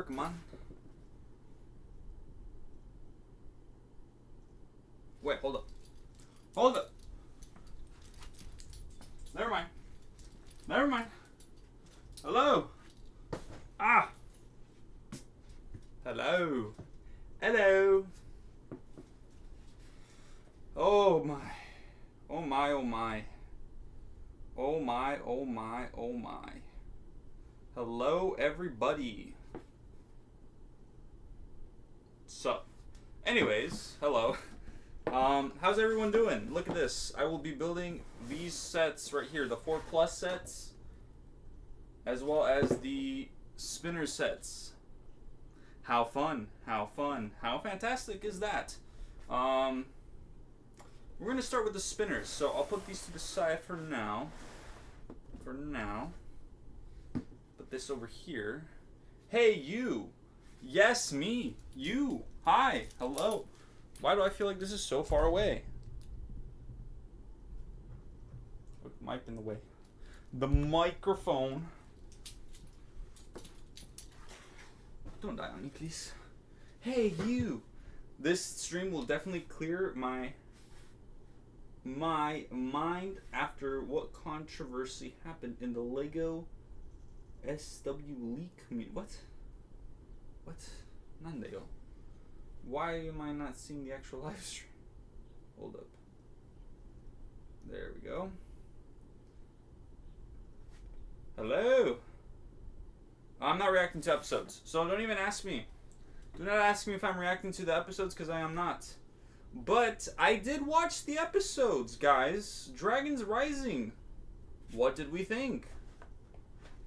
working, man. Wait, hold up. Hold up. Never mind. Never mind. Hello. Ah. Hello. Hello. Oh my. Oh my, oh my. Oh my, oh my, oh my. Hello, everybody. So, anyways, hello. How's everyone doing? Look at this. I will be building these sets right here, the 4+ sets, as well as the spinner sets. How fun, how fun, how fantastic is that? We're going to start with the spinners, so I'll put these to the side for now. Put this over here. Hey, you! Yes, me! You! Hi! Hello! Why do I feel like this is so far away? Put the mic in the way. The microphone. Don't die on me, please. Hey, you! This stream will definitely clear my mind after what controversy happened in the Lego SW leak community. What? Ninjago. Why am I not seeing the actual live stream? Hold up. There we go. Hello. I'm not reacting to episodes, so don't even ask me. Do not ask me if I'm reacting to the episodes, because I am not. But I did watch the episodes, guys. Dragons Rising. What did we think?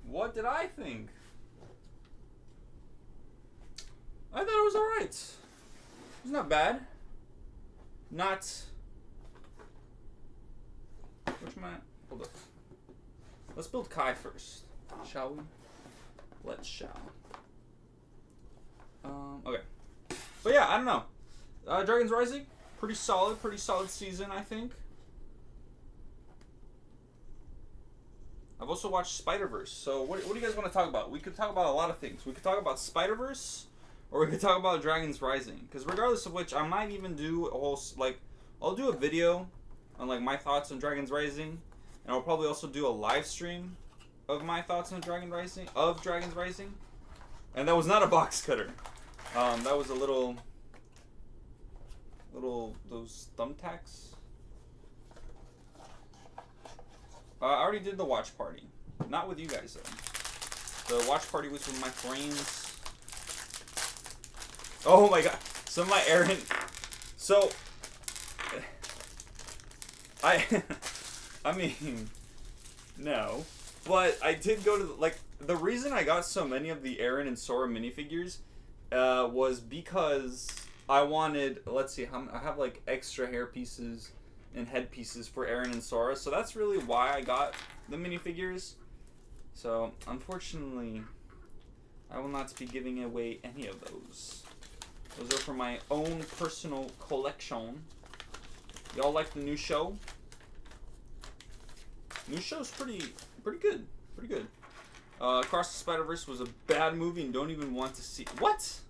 What did I think? I thought it was alright. It's not bad. Not. Which am I? Hold up. Let's build Kai first, shall we? Let's shall. Okay. But yeah, I don't know. Dragons Rising, pretty solid season, I think. I've also watched Spider-Verse. So what do you guys want to talk about? We could talk about a lot of things. We could talk about Spider-Verse, or we could talk about Dragons Rising. Because regardless of which, I might even do a whole, like, I'll do a video on, like, my thoughts on Dragons Rising. And I'll probably also do a live stream of my thoughts on Dragons Rising. And that was not a box cutter. That was a little, those thumbtacks. I already did the watch party. Not with you guys, though. The watch party was with my friends. Oh my god. So my errand. So I mean, no. But I did go to, like, the reason I got so many of the Aaron and Sora minifigures was because I wanted, let's see, I have like extra hair pieces and head pieces for Aaron and Sora. So that's really why I got the minifigures. So unfortunately, I will not be giving away any of those. Those are for my own personal collection. Y'all like the new show? New show's pretty good. Pretty good. Across the Spider-Verse was a bad movie and don't even want to see. What?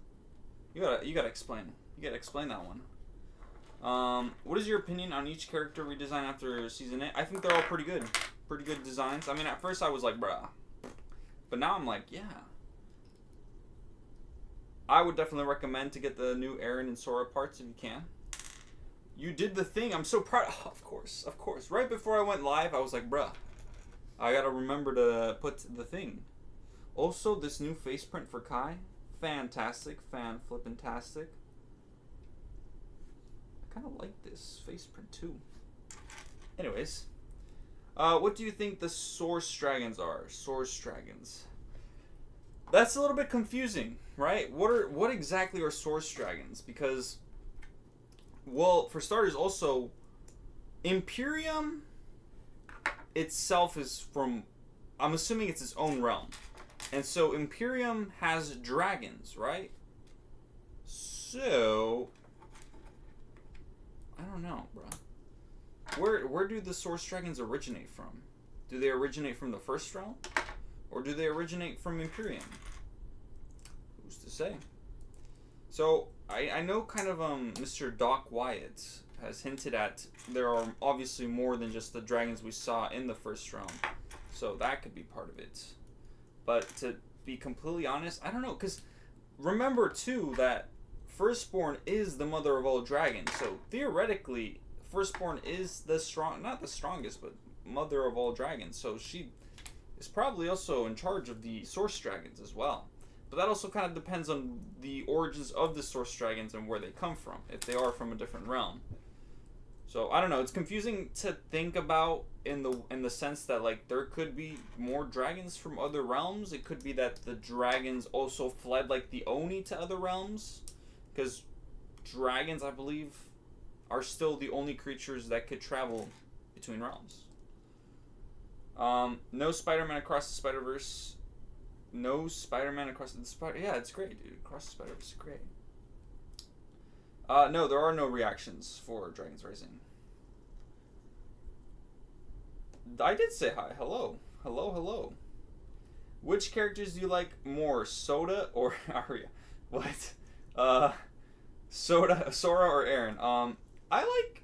You gotta explain. You gotta explain that one. What is your opinion on each character redesign after season 8? I think they're all pretty good. Pretty good designs. I mean, at first I was like, bruh. But now I'm like, yeah. I would definitely recommend to get the new Aaron and Sora parts if you can. You did the thing. I'm so proud. Oh, of course. Right before I went live, I was like, bruh, I gotta remember to put the thing. Also, this new face print for Kai. Fantastic. Fan-flippin-tastic. I kind of like this face print too. Anyways. What do you think the Source Dragons are? Source Dragons. That's a little bit confusing, right? What exactly are Source Dragons? Because, well, for starters, also, Imperium itself is from, I'm assuming it's its own realm. And so Imperium has dragons, right? So, I don't know, bro. Where do the Source Dragons originate from? Do they originate from the first realm? Or do they originate from Imperium? Who's this say. So I know kind of Mr. Doc Wyatt has hinted at there are obviously more than just the dragons we saw in the first realm, so that could be part of it. But to be completely honest, I don't know, because remember too that Firstborn is the mother of all dragons, so theoretically Firstborn is not the strongest, but mother of all dragons, so she is probably also in charge of the source dragons as well. But that also kind of depends on the origins of the source dragons and where they come from, if they are from a different realm. So I don't know, it's confusing to think about in the sense that like there could be more dragons from other realms. It could be that the dragons also fled like the Oni to other realms, because dragons, I believe, are still the only creatures that could travel between realms. No Spider-Man Across the Spider-Verse. No Spider-Man Across the Spider. Yeah, it's great, dude. Across the Spider-Verse is great. No, there are no reactions for Dragons Rising. I did say hi. Hello. Hello, hello. Which characters do you like more, Soda or Arya? What? Sora or Aaron? I like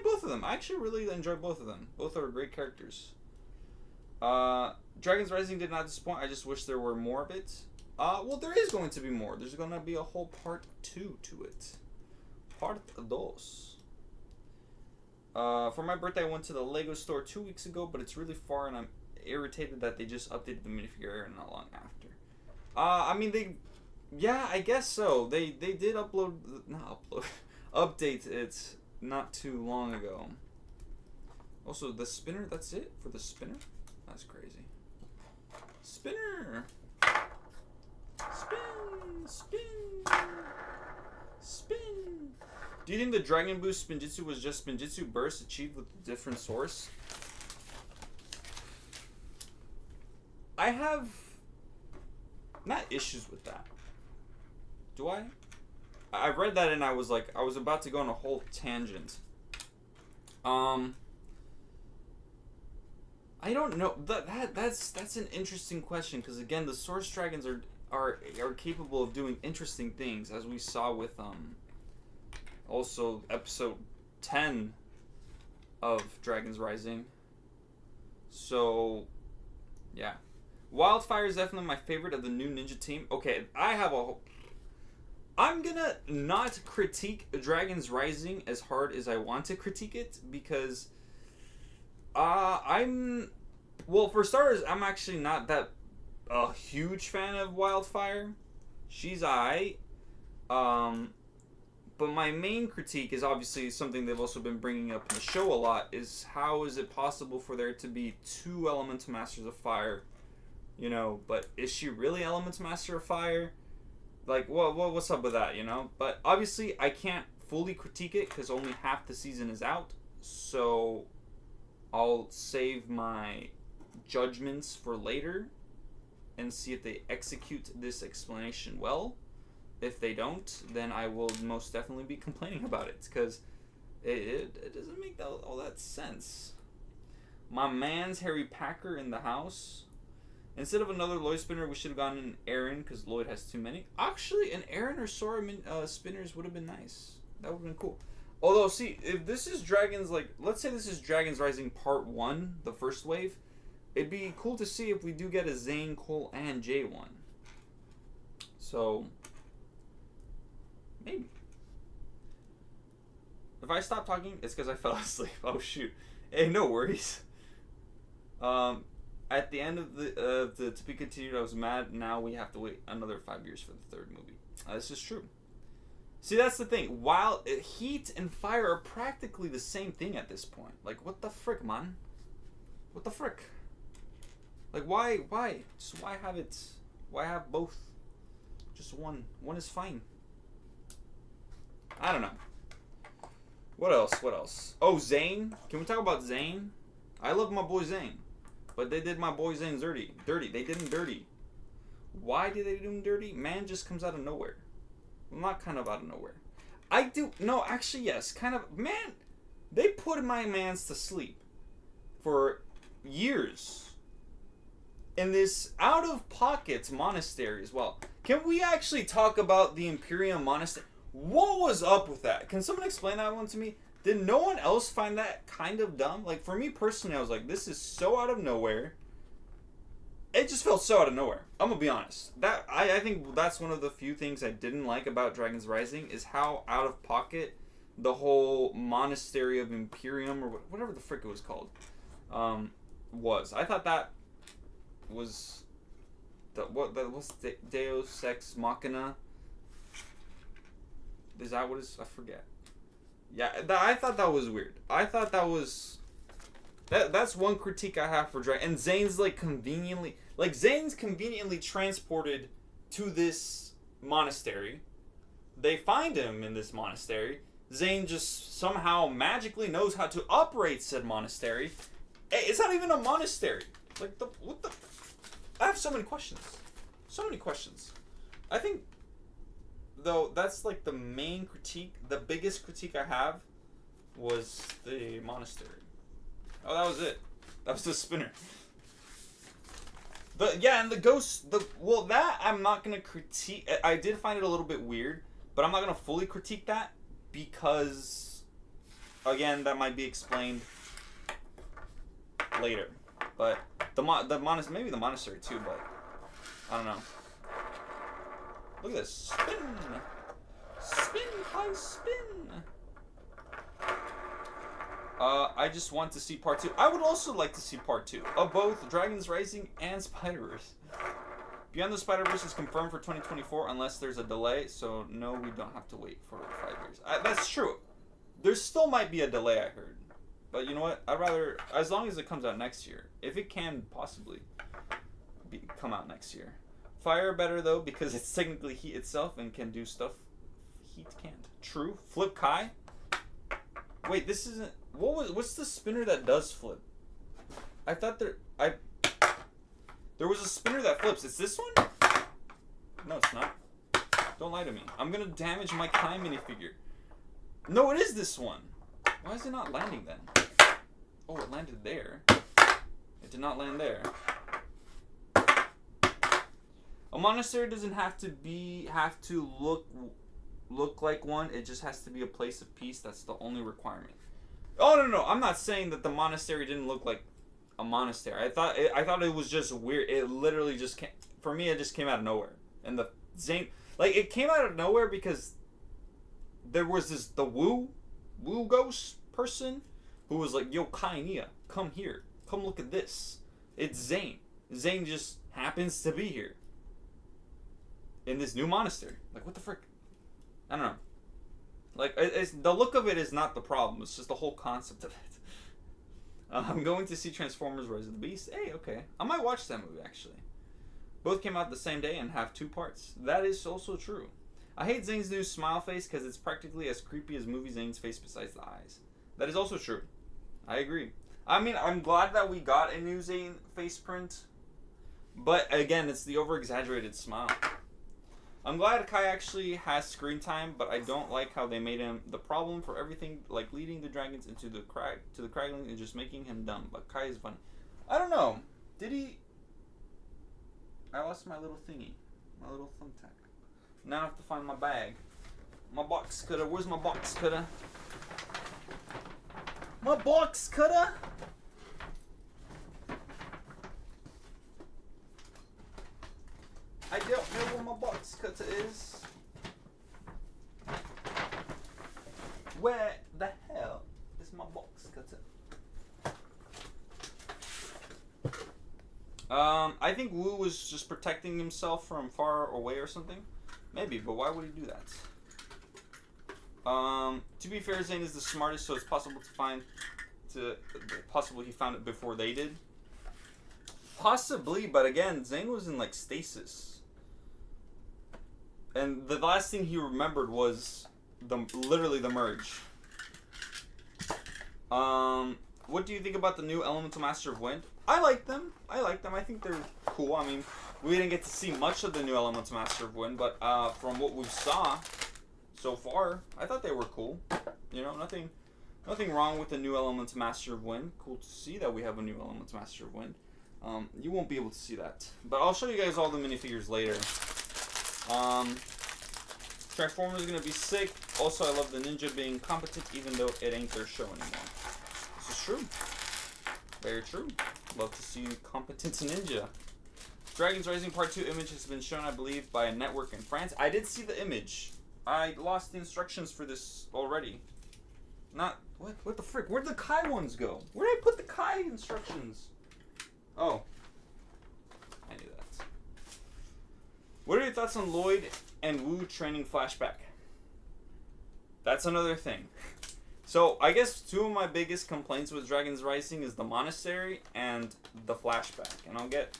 both of them. I actually really enjoy both of them. Both are great characters. Dragons Rising did not disappoint. I just wish there were more of it. Well, there is going to be more. There's going to be a whole part 2 to it. Part 2. For my birthday, I went to the Lego store 2 weeks ago, but it's really far, and I'm irritated that they just updated the minifigure area not long after. I mean, yeah, I guess so. They did update it not too long ago. Also, the spinner, that's it for the spinner? That's crazy. Spinner! Spin! Do you think the Dragon Boost Spinjitzu was just Spinjitzu Burst achieved with a different source? I have not issues with that. Do I? I read that and I was like, I was about to go on a whole tangent. I don't know. That's an interesting question, because again, the source dragons are capable of doing interesting things, as we saw with also episode 10 of Dragons Rising. So yeah, Wildfire is definitely my favorite of the new ninja team. Okay, I'm gonna not critique Dragons Rising as hard as I want to critique it, because well, for starters, I'm actually not that a huge fan of Wildfire. She's aight. But my main critique is obviously something they've also been bringing up in the show a lot, is how is it possible for there to be 2 Elemental Masters of Fire? You know, but is she really Elemental Master of Fire? Like, what's up with that, you know? But obviously, I can't fully critique it because only half the season is out. So I'll save my judgments for later and see if they execute this explanation well. If they don't, then I will most definitely be complaining about it, because it doesn't make all that sense. My man's Harry Packer in the house. Instead of another Lloyd spinner, we should have gone an Aaron, because Lloyd has too many. Actually, an Aaron or Sora spinners would have been nice. That would have been cool. Although, see, if this is Dragons, like, let's say this is Dragons Rising Part 1, the first wave, it'd be cool to see if we do get a Zane, Cole, and J1. So maybe. If I stop talking, it's because I fell asleep. Oh, shoot. Hey, no worries. At the end of the To Be Continued, I was mad. Now we have to wait another 5 years for the 3rd movie. This is true. See, that's the thing. While heat and fire are practically the same thing at this point. Like, what the frick, man? What the frick? Like, why? Just why have it? Why have both? Just one. One is fine. I don't know. What else? Oh, Zane. Can we talk about Zane? I love my boy Zane. But they did my boy Zane dirty. They did him dirty. Why did they do him dirty? Man just comes out of nowhere. Well, not kind of out of nowhere. No, actually, yes. Kind of. Man, they put my mans to sleep for years in this out-of-pocket monastery as well. Can we actually talk about the Imperium Monastery? What was up with that? Can someone explain that one to me? Did no one else find that kind of dumb? Like, for me personally, I was like, this is so out of nowhere. It just felt so out of nowhere. I'm gonna be honest. That I think that's one of the few things I didn't like about Dragon's Rising is how out of pocket the whole Monastery of Imperium, or whatever the frick it was called, was. I thought that was... Deus Ex Machina? Is that what it's... I forget. Yeah, I thought that was weird. I thought that was... That's one critique I have for Dragon. And Zane's like conveniently... Like, Zane's conveniently transported to this monastery. They find him in this monastery. Zane just somehow magically knows how to operate said monastery. Hey, it's not even a monastery. Like, what the... I have so many questions. So many questions. I think, though, that's like the main critique. The biggest critique I have was the monastery. Oh, that was it. That was the spinner. And the ghost... Well, that I'm not going to critique. I did find it a little bit weird, but I'm not going to fully critique that because, again, that might be explained later. But maybe the monastery too, but I don't know. Look at this. Spin! Spin, high spin! I just want to see part 2. I would also like to see part 2 of both Dragon's Rising and Spider-Verse. Beyond the Spider-Verse is confirmed for 2024 unless there's a delay, so no, we don't have to wait for 5 years. That's true. There still might be a delay, I heard. But you know what? I'd rather, as long as it comes out next year. If it can possibly come out next year. Fire better though, because it's technically heat itself and can do stuff heat can't. True. Flip Kai? Wait, this isn't... What's the spinner that does flip? I thought there was a spinner that flips. It's this one? No, it's not. Don't lie to me. I'm gonna damage my Kai minifigure. No, it is this one. Why is it not landing then? Oh, it landed there. It did not land there. A monastery doesn't have to look like one. It just has to be a place of peace. That's the only requirement. Oh no, I'm not saying that the monastery didn't look like a monastery. I thought it was just weird. It literally just came, for me. It just came out of nowhere. And the Zane, like, it came out of nowhere because there was the Wu ghost person who was like, yo, Kai, come here. Come look at this. It's Zane. Zane just happens to be here. In this new monastery. Like, what the frick? I don't know. Like, the look of it is not the problem. It's just the whole concept of it. I'm going to see Transformers Rise of the Beast. Hey, okay. I might watch that movie, actually. Both came out the same day and have 2 parts. That is also true. I hate Zane's new smile face because it's practically as creepy as movie Zane's face besides the eyes. That is also true. I agree. I mean, I'm glad that we got a new Zane face print. But, again, it's the over-exaggerated smile. I'm glad Kai actually has screen time, but I don't like how they made him the problem for everything, like leading the dragons into the Kraglin and just making him dumb. But Kai is funny. I don't know. Did he... I lost my little thingy. My little thumbtack. Now I have to find my bag. My box cutter. Where's my box cutter? My box cutter? I don't know where my box cutter is. Where the hell is my box cutter? I think Wu was just protecting himself from far away or something. Maybe, but why would he do that? To be fair, Zane is the smartest, so it's possible possible he found it before they did. Possibly, but again, Zane was in like stasis. And the last thing he remembered was literally the merge. What do you think about the new Elemental Master of Wind? I like them. I think they're cool. I mean, we didn't get to see much of the new Elemental Master of Wind, but from what we saw so far, I thought they were cool. You know, nothing wrong with the new Elemental Master of Wind. Cool to see that we have a new Elemental Master of Wind. You won't be able to see that, but I'll show you guys all the minifigures later. Transformers is gonna be sick. Also, I love the ninja being competent, even though it ain't their show anymore. This is true. Very true. Love to see competent ninja. Dragons Rising Part 2 image has been shown, I believe, by a network in France. I did see the image. I lost the instructions for this already. Not... What the frick? Where'd the Kai ones go? Where did I put the Kai instructions? Oh. I knew that. What are your thoughts on Lloyd and Wu training flashback? That's another thing. So, I guess two of my biggest complaints with Dragons Rising is the monastery and the flashback. And I'll get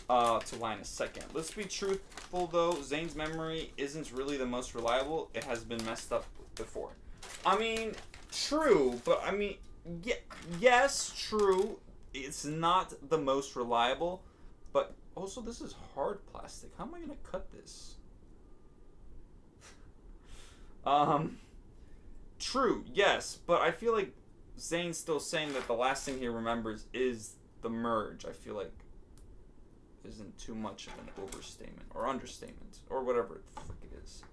to why in a second. Let's be truthful though, Zane's memory isn't really the most reliable. It has been messed up before. I mean, true, but I mean, yes, true. It's not the most reliable, but also this is hard plastic. How am I gonna cut this? True, yes, but I feel like Zane's still saying that the last thing he remembers is the merge. I feel like isn't too much of an overstatement or understatement or whatever the frick it is.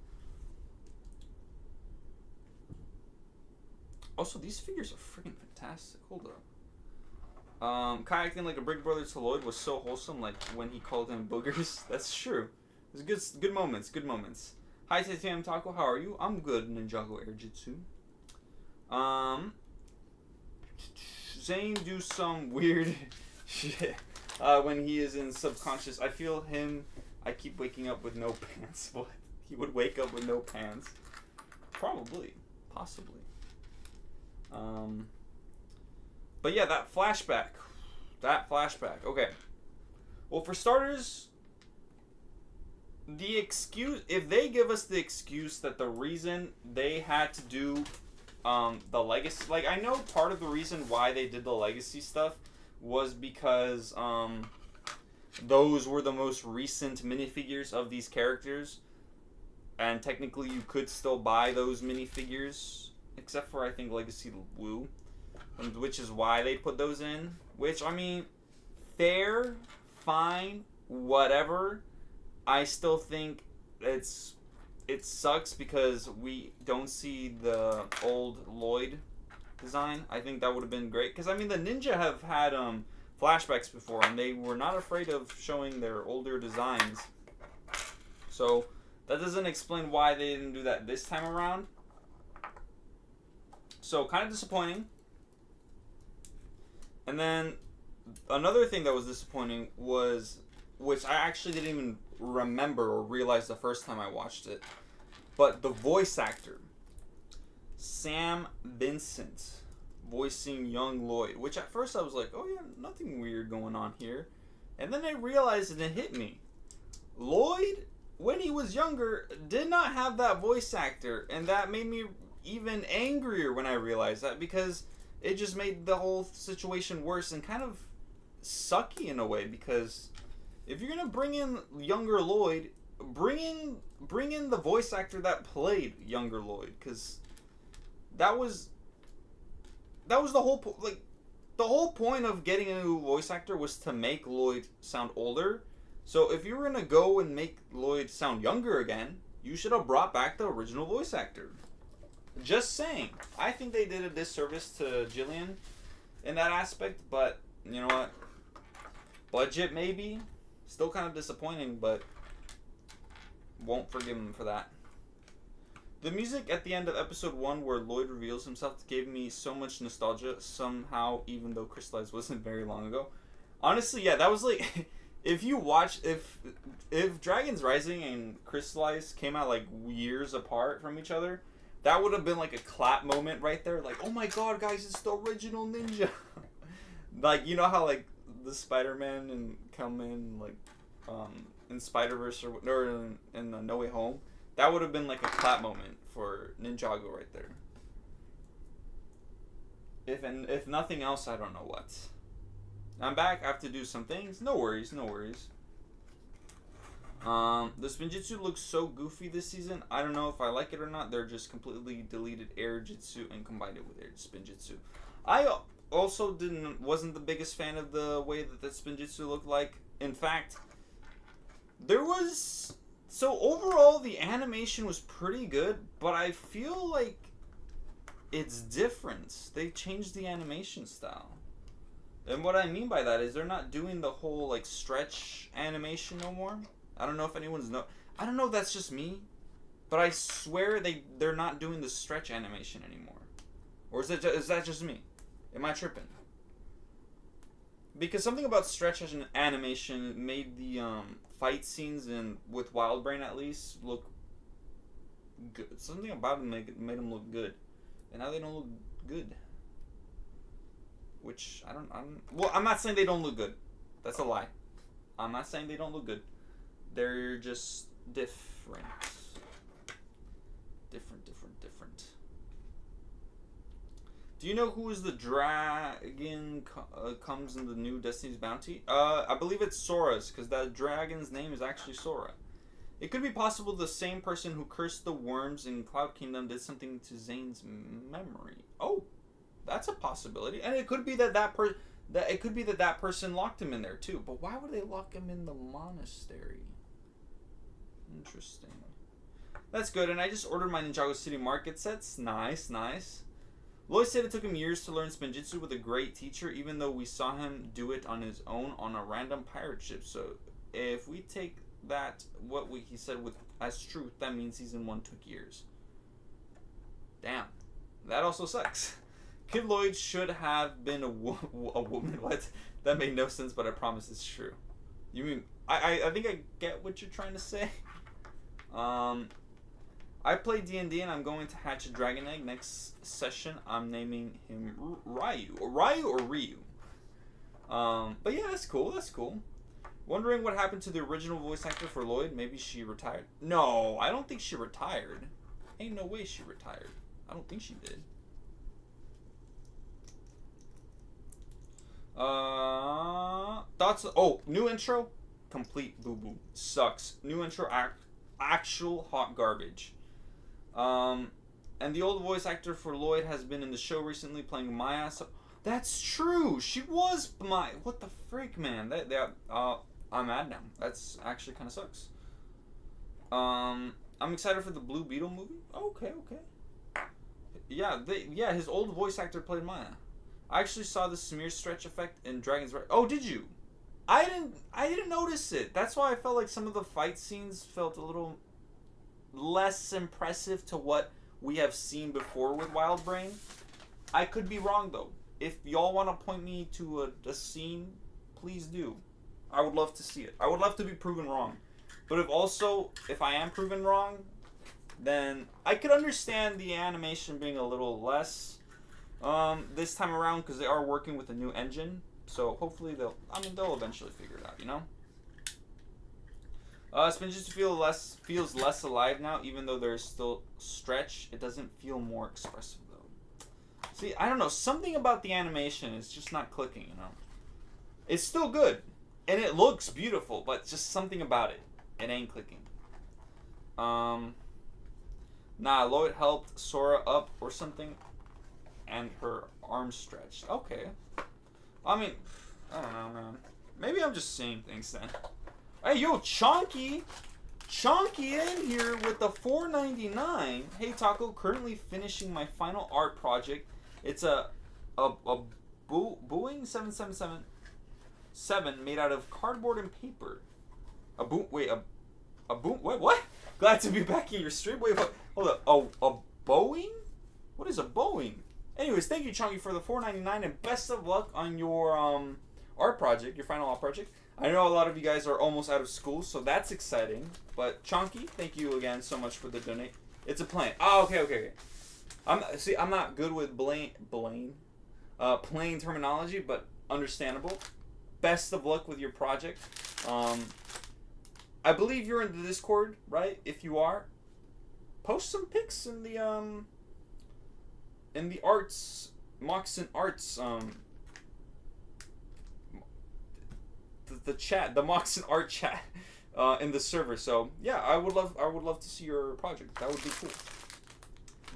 Also, these figures are freaking fantastic. Hold up. Kai acting like a big brother to Lloyd was so wholesome, like when he called him boogers. That's true. It was good moments. Good moments. Hi, Titanium Taco. How are you? I'm good, Ninjago Air Jitsu. Zane do some weird shit when he is in subconscious. I feel him. I keep waking up with no pants. What? He would wake up with no pants? Probably. Possibly. But yeah, that flashback. Okay. Well, for starters, the excuse, if they give us the excuse that the reason they had to do the legacy, like, I know part of the reason why they did the legacy stuff was because those were the most recent minifigures of these characters, and technically you could still buy those minifigures, except for I think Legacy Wu, which is why they put those in. Which, I mean, fair, fine, whatever. I still think it sucks because we don't see the old Lloyd design. I think that would have been great, because I mean the Ninja have had flashbacks before, and they were not afraid of showing their older designs. So that doesn't explain why they didn't do that this time around. So kind of disappointing. And then another thing that was disappointing was, which I actually didn't even remember or realize the first time I watched it, but the voice actor, Sam Vincent, voicing young Lloyd, which at first I was like, oh yeah, nothing weird going on here. And then I realized, and it hit me, Lloyd, when he was younger, did not have that voice actor, and that made me even angrier when I realized that, because it just made the whole situation worse and kind of sucky in a way, because if you're gonna bring in younger Lloyd, bring in the voice actor that played younger Lloyd, because that was the whole the whole point of getting a new voice actor was to make Lloyd sound older. So if you were gonna go and make Lloyd sound younger again, you should have brought back the original voice actor. Just saying. I think they did a disservice to Jillian in that aspect, but you know what? Budget maybe. Still kind of disappointing, but won't forgive him for that. The music at the end of episode 1 where Lloyd reveals himself gave me so much nostalgia somehow, even though Crystallized wasn't very long ago. Honestly, yeah, that was like if you watch if Dragons Rising and Crystallized came out like years apart from each other, that would have been like a clap moment right there, like, oh my god, guys, it's the original Ninja. Like, you know how like the Spider-Man and come in like in Spider-Verse or in No Way Home, that would have been like a clap moment for Ninjago right there. If nothing else, I don't know what. I'm back. I have to do some things. No worries, no worries. The Spinjitzu looks so goofy this season. I don't know if I like it or not. They're just completely deleted Air Jitsu and combined it with Air Spinjitzu. I also wasn't the biggest fan of the way that the Spinjitzu looked like. In fact, there was So overall, the animation was pretty good, but I feel like it's different. They changed the animation style. And what I mean by that is they're not doing the whole like stretch animation no more. I don't know if anyone's I don't know if that's just me, but I swear they're not doing the stretch animation anymore. Or is that just me? Am I tripping? Because something about stretch animation made the fight scenes with Wild Brain at least look good. Something about them made them look good, and now they don't look good. Which well, I'm not saying they don't look good. That's a lie. I'm not saying they don't look good. They're just different. Different. Do you know who is the dragon comes in the new Destiny's Bounty? I believe it's Sora's, because that dragon's name is actually Sora. It could be possible the same person who cursed the worms in Cloud Kingdom did something to Zane's memory. Oh, that's a possibility, and it could be that person locked him in there too. But why would they lock him in the monastery? Interesting. That's good, and I just ordered my Ninjago City Market sets. Nice. Lloyd said it took him years to learn Spinjitzu with a great teacher, even though we saw him do it on his own on a random pirate ship. So if we take that, he said as truth, that means season 1 took years. Damn. That also sucks. Kid Lloyd should have been a woman. What? That made no sense, but I promise it's true. You mean, I think I get what you're trying to say. I play D&D and I'm going to hatch a dragon egg. Next session, I'm naming him Ryu. Or Ryu. But yeah, that's cool. Wondering what happened to the original voice actor for Lloyd. Maybe she retired. No, I don't think she retired. Ain't no way she retired. I don't think she did. Thoughts? Oh, new intro? Complete boo-boo. Sucks. New intro, actual hot garbage. And the old voice actor for Lloyd has been in the show recently playing Maya. So that's true. She was Maya. What the freak, man? I'm mad now. That's actually kind of sucks. I'm excited for the Blue Beetle movie. Okay. Yeah, his old voice actor played Maya. I actually saw the smear stretch effect in Dragon's Rise. Oh, did you? I didn't notice it. That's why I felt like some of the fight scenes felt a little less impressive to what we have seen before with Wild Brain. I could be wrong though. If y'all want to point me to a scene, please do. I would love to see it. I would love to be proven wrong. But if I am proven wrong, then I could understand the animation being a little less this time around, because they are working with a new engine. So hopefully they'll eventually figure it out, you know? Spinjitzu feels less alive now, even though there's still stretch. It doesn't feel more expressive though. See, I don't know. Something about the animation is just not clicking, you know? It's still good, and it looks beautiful, but just something about it. It ain't clicking. Nah, Lloyd helped Sora up or something, and her arm stretched. Okay. I mean, I don't know, man. Maybe I'm just saying things then. Hey, yo, Chonky in here with the $4.99. Hey, Taco, currently finishing my final art project. It's a Boeing 777 made out of cardboard and paper. What? Glad to be back in your stream. Wait, hold up. A Boeing? What is a Boeing? Anyways, thank you, Chonky, for the $4.99, and best of luck on your art project, your final art project. I know a lot of you guys are almost out of school, so that's exciting. But Chonky, thank you again so much for the donate. It's a plane. Oh, okay. I'm not good with plain terminology, but understandable. Best of luck with your project. I believe you're in the Discord, right? If you are, post some pics in the arts, Moxon Arts, the chat, the Moxon Art chat, in the server. So yeah, I would love to see your project. That would be cool.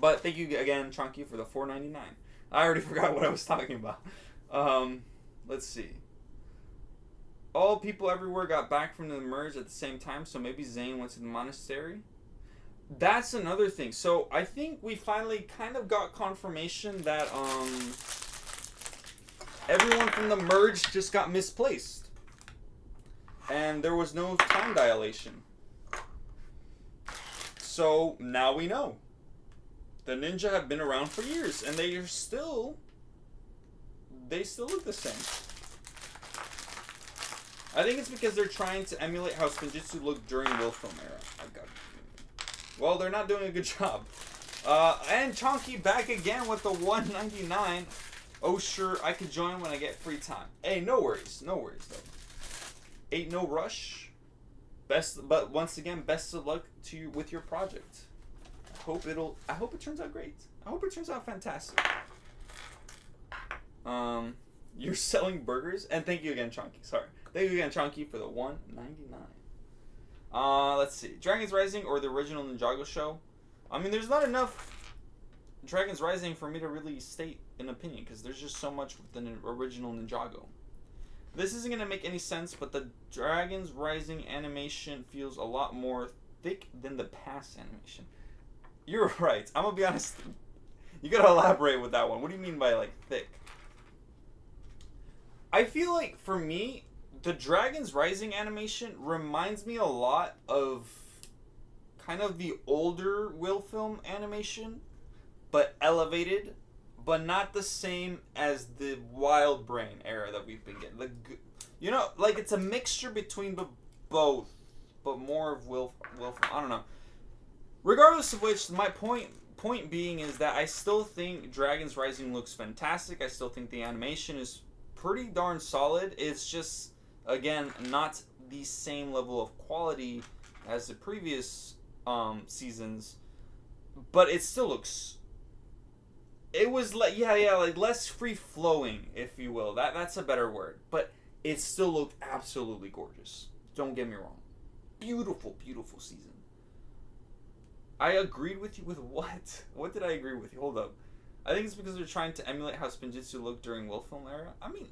But thank you again, Chunky, for the $4.99. I already forgot what I was talking about. Let's see. All people everywhere got back from the merge at the same time, so maybe Zane went to the monastery. That's another thing. So I think we finally kind of got confirmation that everyone from the merge just got misplaced. And there was no time dilation. So now we know. The ninja have been around for years, and they still look the same. I think it's because they're trying to emulate how Spinjitzu looked during Wilfilm era. Well, they're not doing a good job. And Chonky back again with the 199. Oh, sure, I could join when I get free time. Hey, no worries though. Ain't no rush. But once again, best of luck to you with your project. I hope it turns out great. I hope it turns out fantastic. You're selling burgers, and thank you again, Chonky. Sorry, thank you again, Chonky, for the 199. Let's see, Dragon's Rising or the original Ninjago show. I mean, there's not enough Dragon's Rising for me to really state an opinion because there's just so much with the original Ninjago. This isn't gonna make any sense, but the Dragon's Rising animation feels a lot more thick than the past animation. You're right. I'm gonna be honest. You gotta elaborate with that one. What do you mean by like thick? I feel like for me, the Dragon's Rising animation reminds me a lot of kind of the older Wilfilm animation, but elevated, but not the same as the Wild Brain era that we've been getting. Like, you know, like it's a mixture between both, but more of Wilfilm. I don't know. Regardless of which, my point being is that I still think Dragon's Rising looks fantastic. I still think the animation is pretty darn solid. It's just, again, not the same level of quality as the previous seasons, but it still looks. It was like like less free flowing, if you will. That's a better word, but it still looked absolutely gorgeous. Don't get me wrong. Beautiful, beautiful season. I agreed with you with what? What did I agree with you? Hold up. I think it's because they're trying to emulate how Spinjitzu looked during Wilfilm era. I mean,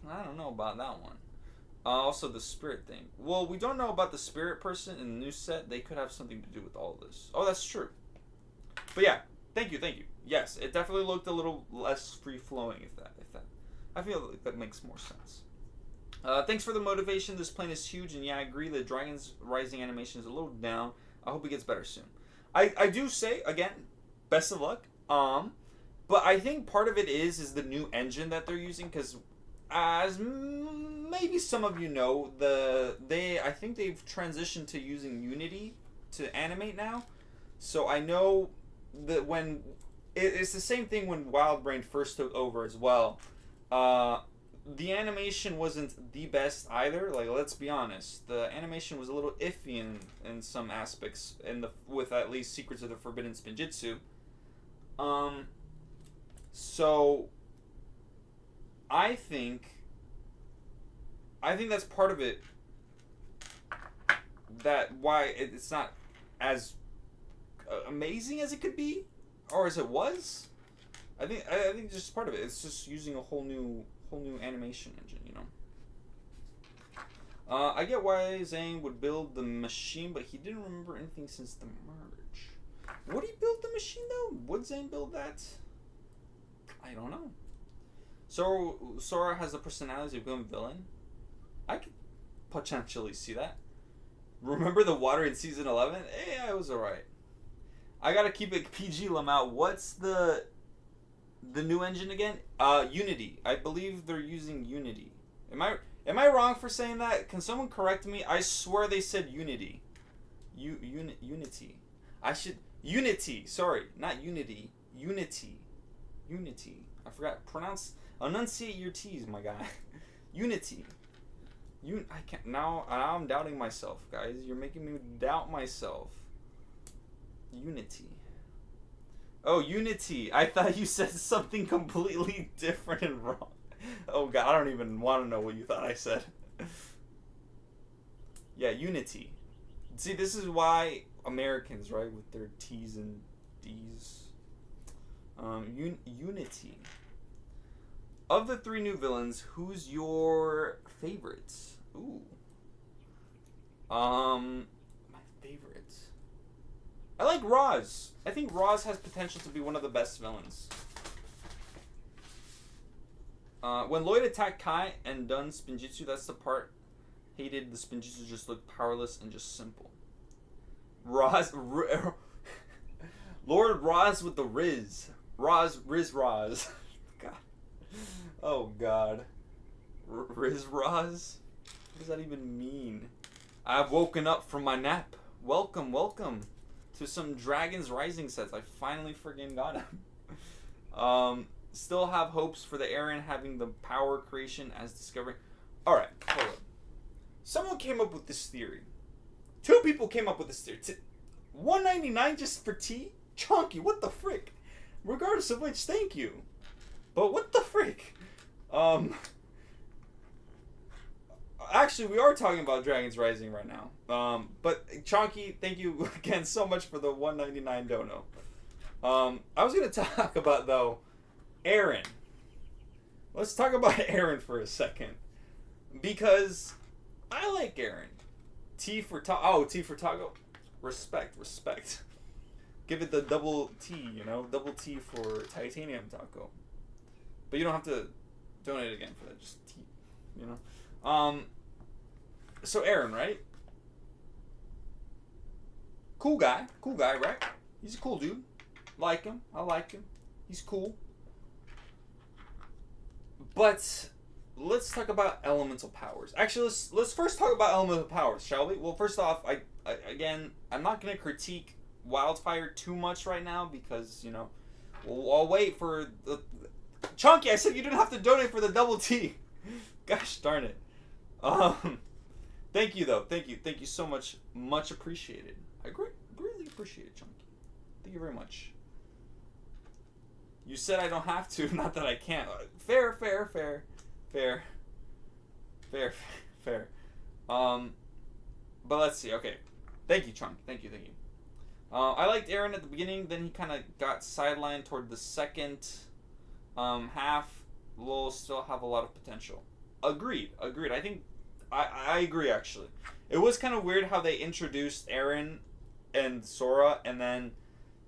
I don't know about that one. Also, the spirit thing. Well, we don't know about the spirit person in the new set. They could have something to do with all of this. Oh, that's true. But yeah, thank you. Yes, it definitely looked a little less free flowing. If that, I feel like that makes more sense. Thanks for the motivation. This plane is huge, and yeah, I agree. The Dragon's Rising animation is a little down. I hope it gets better soon. I do say again, best of luck. But I think part of it is the new engine that they're using, because as maybe some of you know, I think they've transitioned to using Unity to animate now. So I know that when it's the same thing when Wild Brain first took over as well. The animation wasn't the best either. Like, let's be honest, the animation was a little iffy in some aspects, with at least Secrets of the Forbidden Spinjitzu. So I think that's part of it. That why it's not as amazing as it could be, or as it was. I think just part of it. It's just using a whole new animation engine, you know. I get why Zane would build the machine, but he didn't remember anything since the merge. Would he build the machine though? Would Zane build that? I don't know. So Sora has the personality of a villain. I could potentially see that. Remember the water in season 11? Yeah, it was alright. I gotta keep it PG, Lamau. What's the new engine again? Unity. I believe they're using Unity. Am I wrong for saying that? Can someone correct me? I swear they said Unity. Unity. Unity. Sorry, not Unity. Unity. I forgot. Enunciate your T's, my guy. Unity. I can't now. I'm doubting myself, guys. You're making me doubt myself. Unity. Oh, Unity. I thought you said something completely different and wrong. Oh god, I don't even want to know what you thought I said. Yeah, Unity. See, this is why Americans, right, with their T's and D's. Unity. Of the three new villains, who's your favorite? Ooh. My favorites. I like Roz. I think Roz has potential to be one of the best villains. When Lloyd attacked Kai and done Spinjitzu, that's the part hated. The Spinjitzu just looked powerless and just simple. Lord Roz with the Riz. Riz Roz. God. Oh, God. Riz Roz? What does that even mean? I've woken up from my nap. Welcome, welcome to some Dragons Rising sets. I finally friggin' got him. Still have hopes for the Aaron having the power creation as discovering. Alright, hold up. Someone came up with this theory. 2 people came up with this theory. $1.99 just for tea? Chunky, what the frick? Regardless of which, thank you. But what the frick? Actually, we are talking about Dragons Rising right now. But Chunky, thank you again so much for the $1.99 dono. I was gonna talk about though Aaron. Let's talk about Aaron for a second, because I like Aaron. T for Taco. Respect. Give it the double T, double T for titanium taco. But you don't have to donate again for that, just T, So Aaron, right? Cool guy, right? He's a cool dude. Like him, I like him. He's cool. But let's talk about elemental powers. Actually, let's first talk about elemental powers, shall we? Well, first off, I'm not gonna critique Wildfire too much right now because I'll wait for the Chunky. I said you didn't have to donate for the double T. Gosh darn it. Thank you though. Thank you so much. Much appreciated. I really appreciate it, Chunky. Thank you very much. You said I don't have to, not that I can't. Fair. But let's see. Okay. Thank you, Chunk. Thank you. I liked Aaron at the beginning, then he kind of got sidelined toward the second half. Will still have a lot of potential. Agreed. I think I agree, actually. It was kind of weird how they introduced Aaron and Sora, and then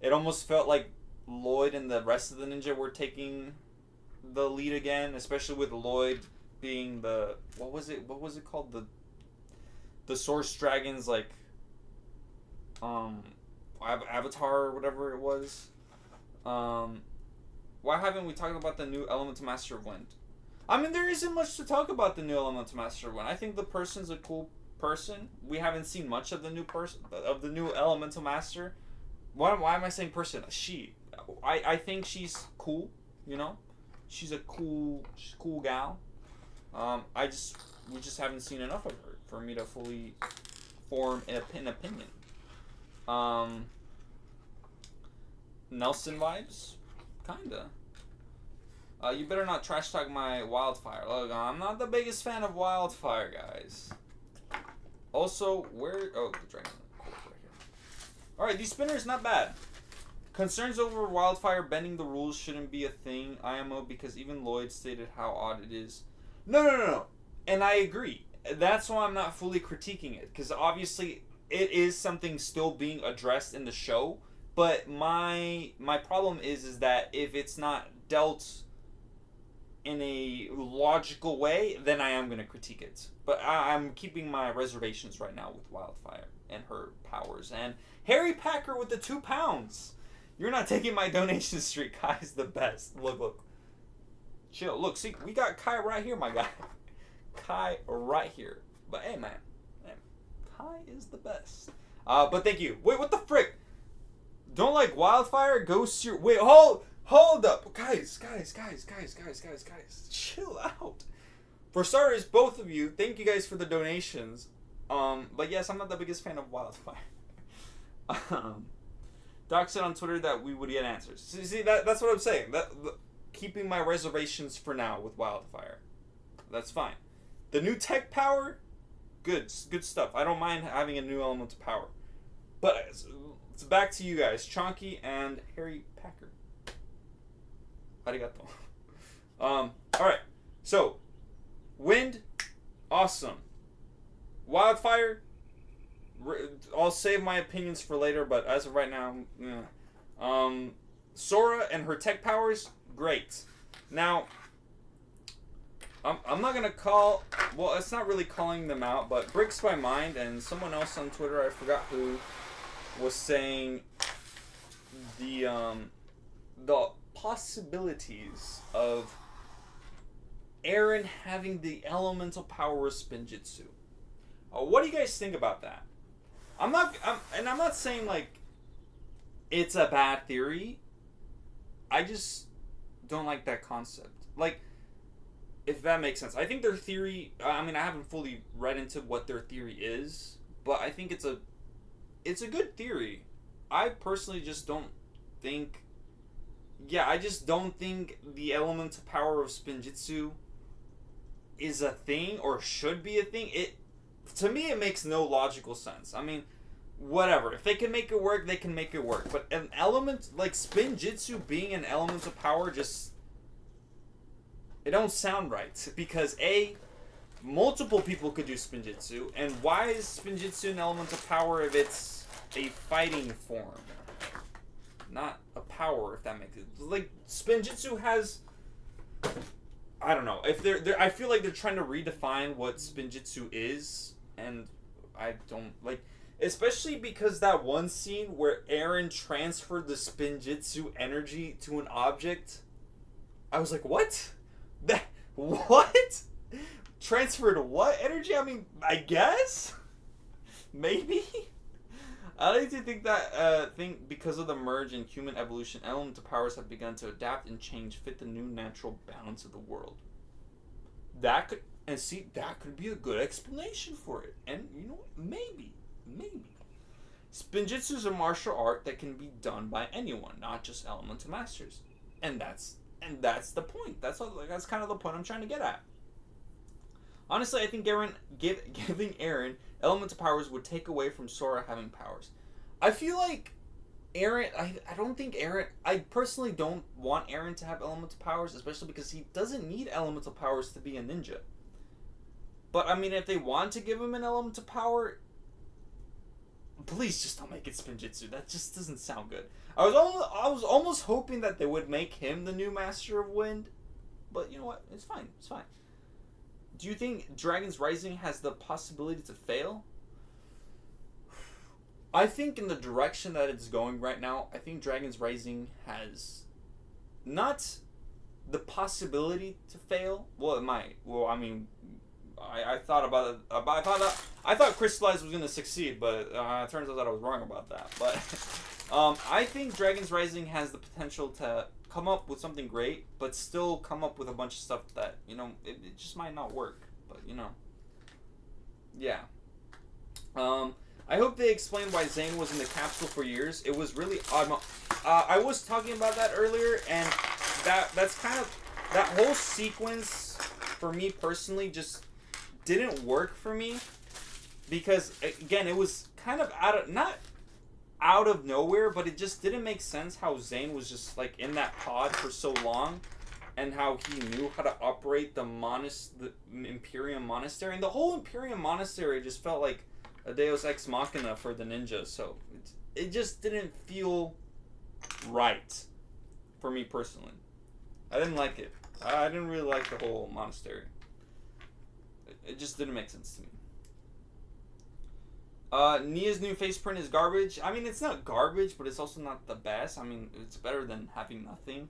it almost felt like Lloyd and the rest of the ninja were taking the lead again, especially with Lloyd being the what was it called, the Source Dragon's like avatar or whatever it was. Why haven't we talked about the new Elemental Master of Wind? I mean, there isn't much to talk about the new Elemental Master of Wind. I think the person's a cool person. We haven't seen much of the new Elemental Master. Why am I saying person? She. I think she's cool, She's a cool gal. We just haven't seen enough of her for me to fully form an opinion. Nelson vibes? Kinda. You better not trash talk my Wildfire. Look, I'm not the biggest fan of Wildfire, guys. Also, the dragon. Right here. Alright, these spinners, not bad. Concerns over Wildfire bending the rules shouldn't be a thing, IMO, because even Lloyd stated how odd it is. No. And I agree. That's why I'm not fully critiquing it, because obviously it is something still being addressed in the show, but my problem is that if it's not dealt in a logical way, then I am going to critique it. But I'm keeping my reservations right now with Wildfire and her powers. And Harry Packer with the 2 pounds. You're not taking my donation streak. Kai's the best. Look. Chill. Look, see, we got Kai right here, my guy. Kai right here. But hey, man. Kai is the best. But thank you. Wait, what the frick? Don't like Wildfire? Go your... Wait, hold up. Guys. Chill out. For starters, both of you, thank you guys for the donations. But yes, I'm not the biggest fan of Wildfire. Doc said on Twitter that we would get answers. See, that's what I'm saying. Keeping my reservations for now with Wildfire. That's fine. The new tech power, good stuff. I don't mind having a new elemental power. But it's back to you guys, Chonky and Harry Packer. Arigato. Alright. So, Wind, awesome. Wildfire, I'll save my opinions for later, but as of right now, Sora and her tech powers, great. Now, I'm not going to call... Well, it's not really calling them out, but Bricks by Mind and someone else on Twitter, I forgot who, was saying the possibilities of Eren having the elemental power of Spinjitzu. What do you guys think about that? I'm not saying, like, it's a bad theory. I just don't like that concept. Like, if that makes sense. I think their theory, I mean, I haven't fully read into what their theory is, but I think it's a good theory. I personally just don't think, I just don't think the elemental power of Spinjitzu is a thing or should be a thing. To me, it makes no logical sense. I mean, whatever. If they can make it work, they can make it work. But an element like Spinjitzu being an elemental power just... It don't sound right. Because A, multiple people could do Spinjitzu. And why is Spinjitzu an elemental power if it's a fighting form? Not a power, if that makes sense. Like, Spinjitzu has... I don't know. If they're I feel like they're trying to redefine what Spinjitzu is. And I don't... Like... Especially because that one scene where Eren transferred the Spinjitzu energy to an object. I was like, what? What? Transferred what energy? I mean, I guess? Maybe? I like to think that, because of the merge in human evolution, elemental powers have begun to adapt and change, fit the new natural balance of the world. That could be a good explanation for it. And, you know, maybe. Spinjitzu is a martial art that can be done by anyone, not just elemental masters. And that's the point. That's kind of the point I'm trying to get at. Honestly, I think giving Eren elemental powers would take away from Sora having powers. I feel like Eren... I don't think Eren... I personally don't want Eren to have elemental powers, especially because he doesn't need elemental powers to be a ninja. But, I mean, if they want to give him an elemental power... Please just don't make it Spinjitzu. That just doesn't sound good. I was almost hoping that they would make him the new Master of Wind. But you know what? It's fine. It's fine. Do you think Dragon's Rising has the possibility to fail? I think in the direction that it's going right now, I think Dragon's Rising has not the possibility to fail. Well, it might. Well, I mean... I thought about it. I thought Crystallize was gonna succeed, but it turns out that I was wrong about that. But I think Dragon's Rising has the potential to come up with something great, but still come up with a bunch of stuff that it just might not work. But yeah. I hope they explain why Zane was in the capsule for years. It was really odd. I was talking about that earlier, and that's kind of that whole sequence for me personally just didn't work for me, because again, it was kind of not out of nowhere, but it just didn't make sense how Zane was just like in that pod for so long, and how he knew how to operate the Imperium Monastery, and the whole Imperium Monastery just felt like a Deus Ex Machina for the ninjas. So it just didn't feel right for me personally. I didn't like it. I didn't really like the whole monastery. It just didn't make sense to me. Nia's new face print is garbage. I mean, it's not garbage, but it's also not the best. I mean, it's better than having nothing.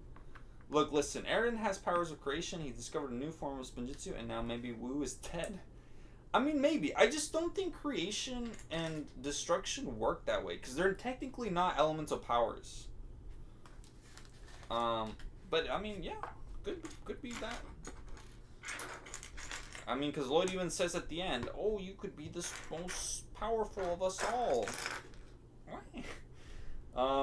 Look, listen, Eren has powers of creation. He discovered a new form of Spinjitzu, and now maybe Wu is dead. I mean, maybe. I just don't think creation and destruction work that way, because they're technically not elemental powers. But, I mean, yeah, could be that. I mean, because Lloyd even says at the end, oh, you could be the most powerful of us all.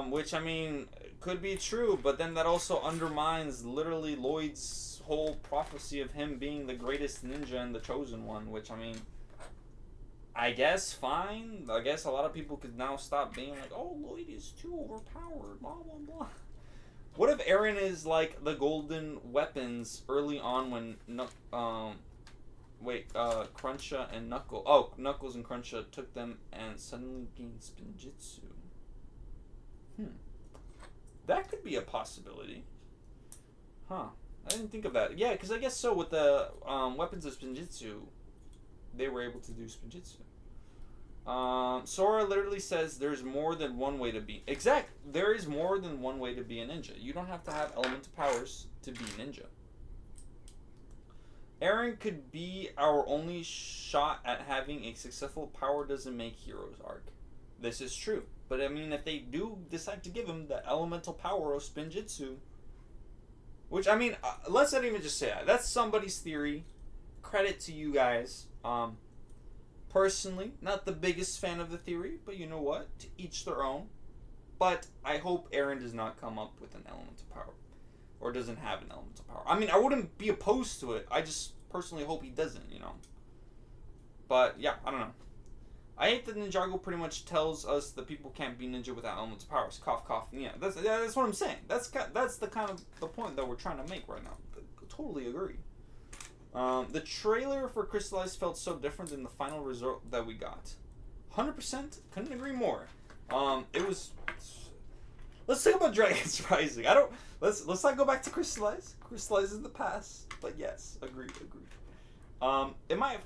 Which, I mean, could be true, but then that also undermines literally Lloyd's whole prophecy of him being the greatest ninja and the chosen one, which, I mean, I guess fine. I guess a lot of people could now stop being like, oh, Lloyd is too overpowered, blah, blah, blah. What if Wait, Cruncha and Knuckle. Oh, Knuckles and Cruncha took them and suddenly gained Spinjitzu. That could be a possibility. Huh. I didn't think of that. Yeah, because I guess so with the weapons of Spinjitzu, they were able to do Spinjitzu. Sora literally says there's more than one way to be... There is more than one way to be a ninja. You don't have to have elemental powers to be ninja. Eren could be our only shot at having a successful power doesn't make heroes arc. This is true. But I mean, if they do decide to give him the elemental power of Spinjitzu, which, I mean, let's not even just say that. That's somebody's theory. Credit to you guys. Personally, not the biggest fan of the theory, but you know what? To each their own. But I hope Eren does not come up with an elemental power. Or doesn't have an elemental power. I mean, I wouldn't be opposed to it. I just personally hope he doesn't, you know. But, yeah, I don't know. I hate that Ninjago pretty much tells us that people can't be ninja without elemental powers. Cough, cough. Yeah, that's what I'm saying. That's the kind of the point that we're trying to make right now. I totally agree. The trailer for Crystallized felt so different than the final result that we got. 100%. Couldn't agree more. It was... Let's talk about Dragons Rising. Let's not go back to Crystallize. Crystallize is the past. But yes, agreed. It might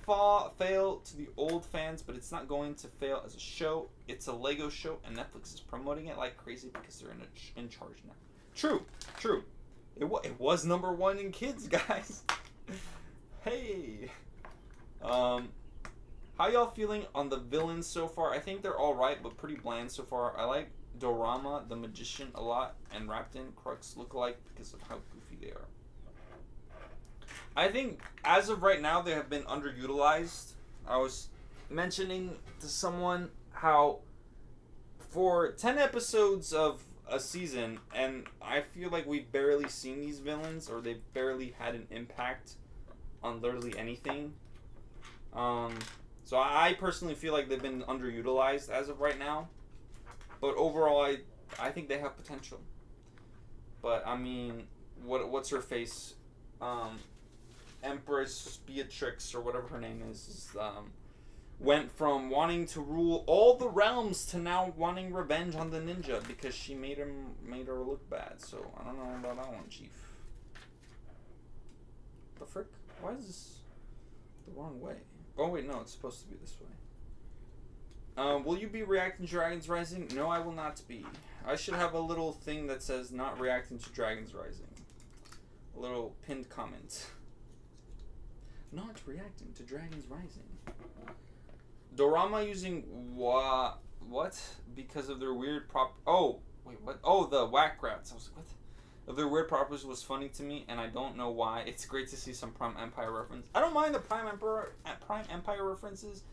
fail to the old fans, but it's not going to fail as a show. It's a Lego show, and Netflix is promoting it like crazy because they're in charge now. True. It was number one in kids, guys. Hey. How y'all feeling on the villains so far? I think they're alright, but pretty bland so far. I like Dorama, the Magician, a lot, and Raptor, Crux look alike because of how goofy they are. I think, as of right now, they have been underutilized. I was mentioning to someone how for 10 episodes of a season, and I feel like we've barely seen these villains, or they've barely had an impact on literally anything. So I personally feel like they've been underutilized as of right now. But overall, I think they have potential. But, I mean, what's her face? Empress Beatrix, or whatever her name is, went from wanting to rule all the realms to now wanting revenge on the ninja because she made her look bad. So, I don't know about that one, Chief. The frick? Why is this the wrong way? Oh, wait, no, it's supposed to be this way. Will you be reacting to Dragons Rising? No, I will not be. I should have a little thing that says not reacting to Dragons Rising. A little pinned comment. Not reacting to Dragons Rising. Dorama using what? Because of their weird Oh, wait, what? Oh, the whack rats. I was like, what? Of their weird properties was funny to me, and I don't know why. It's great to see some Prime Empire reference. I don't mind the Prime Empire references,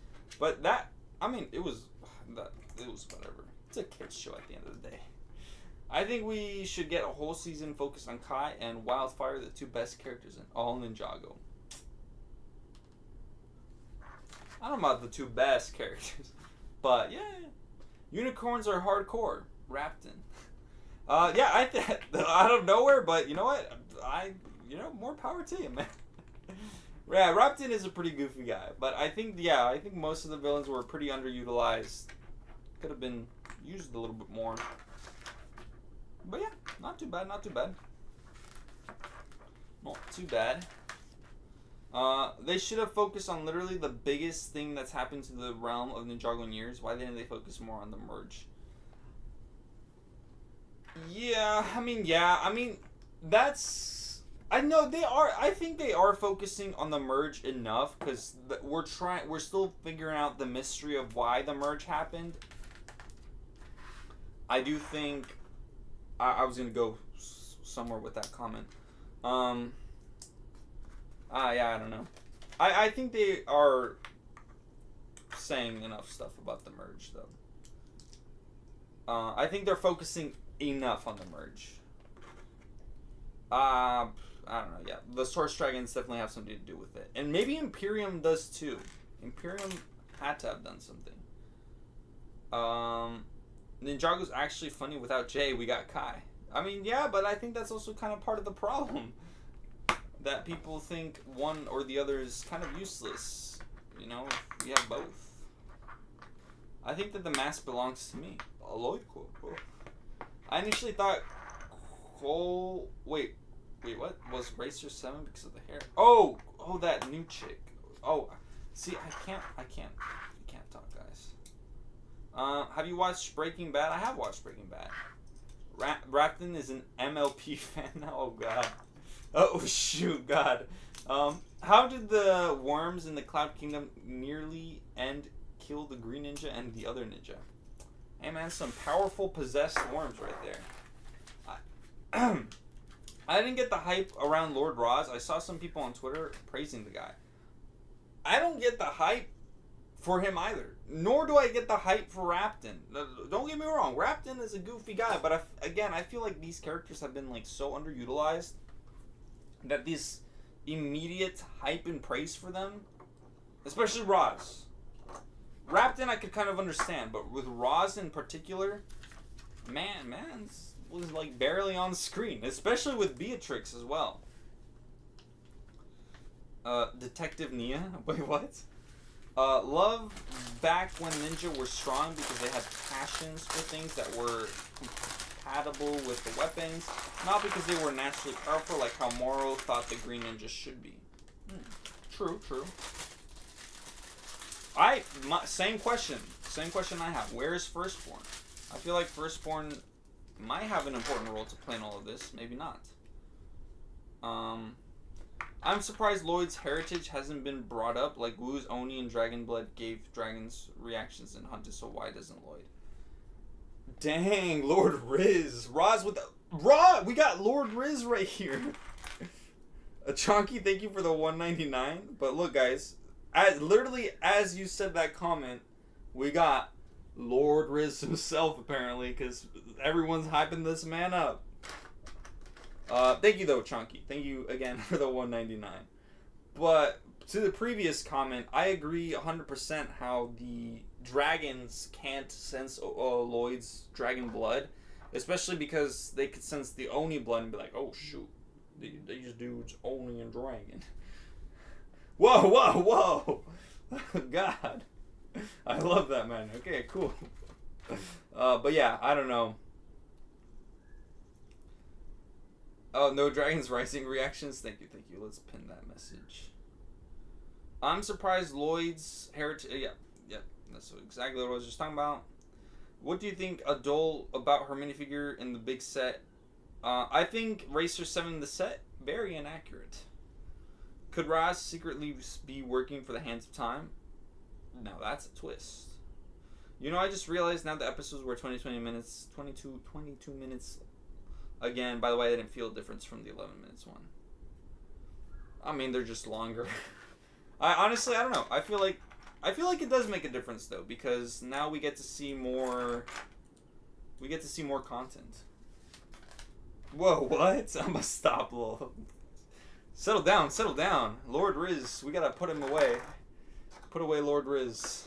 but that, I mean, it was whatever. It's a kids show at the end of the day. I think we should get a whole season focused on Kai and Wildfire, the two best characters in all Ninjago. I don't know about the two best characters, but yeah, unicorns are hardcore. Raptor. Yeah, out of nowhere, but you know what? More power to you, man. Yeah, Raptor is a pretty goofy guy, but I think most of the villains were pretty underutilized. Could have been used a little bit more. But yeah, not too bad. Not too bad. They should have focused on literally the biggest thing that's happened to the realm of Ninjago in years. Why didn't they focus more on the merge? I mean, that's... I know they are... I think they are focusing on the merge enough, because we're still figuring out the mystery of why the merge happened. I do think... I was going to go somewhere with that comment. I don't know. I think they are saying enough stuff about the merge, though. I think they're focusing enough on the merge. I don't know, yeah. The Source Dragons definitely have something to do with it. And maybe Imperium does, too. Imperium had to have done something. Ninjago's actually funny without Jay. We got Kai. I mean, yeah, but I think that's also kind of part of the problem. that people think one or the other is kind of useless. You know, we have both. I think that the mask belongs to me. I initially thought, wait, what? Was Racer 7 because of the hair? Oh, that new chick. Oh, see, I can't talk, guys. Have you watched Breaking Bad? I have watched Breaking Bad. Rapton is an MLP fan now. Oh, God. Oh, shoot, God. How did the worms in the Cloud Kingdom nearly kill the green ninja and the other ninja? Hey, man, some powerful possessed worms right there. I didn't get the hype around Lord Roz. I saw some people on Twitter praising the guy. I don't get the hype for him either. Nor do I get the hype for Rapton. Don't get me wrong. Rapton is a goofy guy. But I feel like these characters have been like so underutilized that this immediate hype and praise for them, especially Roz. Rapton I could kind of understand. But with Roz in particular, man was like barely on screen, especially with Beatrix as well. Detective Nia. Wait, what? Love back when ninja were strong because they had passions for things that were compatible with the weapons, not because they were naturally powerful like how Moro thought the green ninja should be. True. Same question I have. Where is Firstborn? I feel like Firstborn might have an important role to play in all of this. Maybe not. I'm surprised Lloyd's heritage hasn't been brought up. Like Wu's Oni and Dragonblood gave dragons reactions in Hunted, so why doesn't Lloyd? Dang, Lord Riz. Roz with the... We got Lord Riz right here. Chonky, thank you for the $1.99. But look, guys. Literally, as you said that comment, we got Lord Riz himself, apparently, because everyone's hyping this man up. Thank you, though, Chunky. Thank you again for the $1.99. But to the previous comment, I agree 100% how the dragons can't sense Lloyd's dragon blood, especially because they could sense the Oni blood and be like, oh, shoot, these dudes Oni and dragon. Whoa. God. I love that, man. Okay, cool. But yeah, I don't know. Oh, no Dragons Rising reactions? Thank you. Let's pin that message. I'm surprised Lloyd's heritage... Yeah. That's exactly what I was just talking about. What do you think, Adol, about her minifigure in the big set? I think Racer 7 in the set, very inaccurate. Could Raz secretly be working for the Hands of Time? Now that's a twist. You know, I just realized now the episodes were 22 minutes. Again, by the way, I didn't feel a difference from the 11 minutes one. I mean, they're just longer. I don't know. I feel like it does make a difference though, because now we get to see more. We get to see more content. Whoa, what? I'm gonna stop, lol. Settle down. Lord Riz, we gotta put him away. Put away Lord Riz.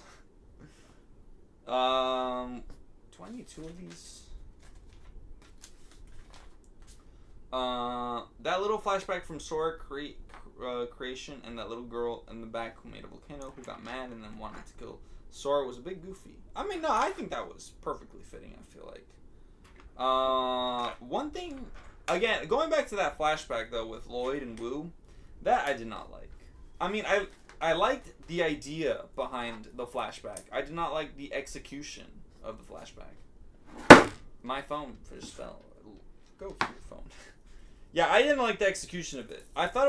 22 of these. That little flashback from Sora creation and that little girl in the back who made a volcano who got mad and then wanted to kill Sora was a bit goofy. I mean, no, I think that was perfectly fitting, I feel like. One thing, again, going back to that flashback though with Lloyd and Wu, that I did not like. I mean, I liked the idea behind the flashback. I did not like the execution of the flashback. My phone just fell. Go for your phone. Yeah, I didn't like the execution of it. I thought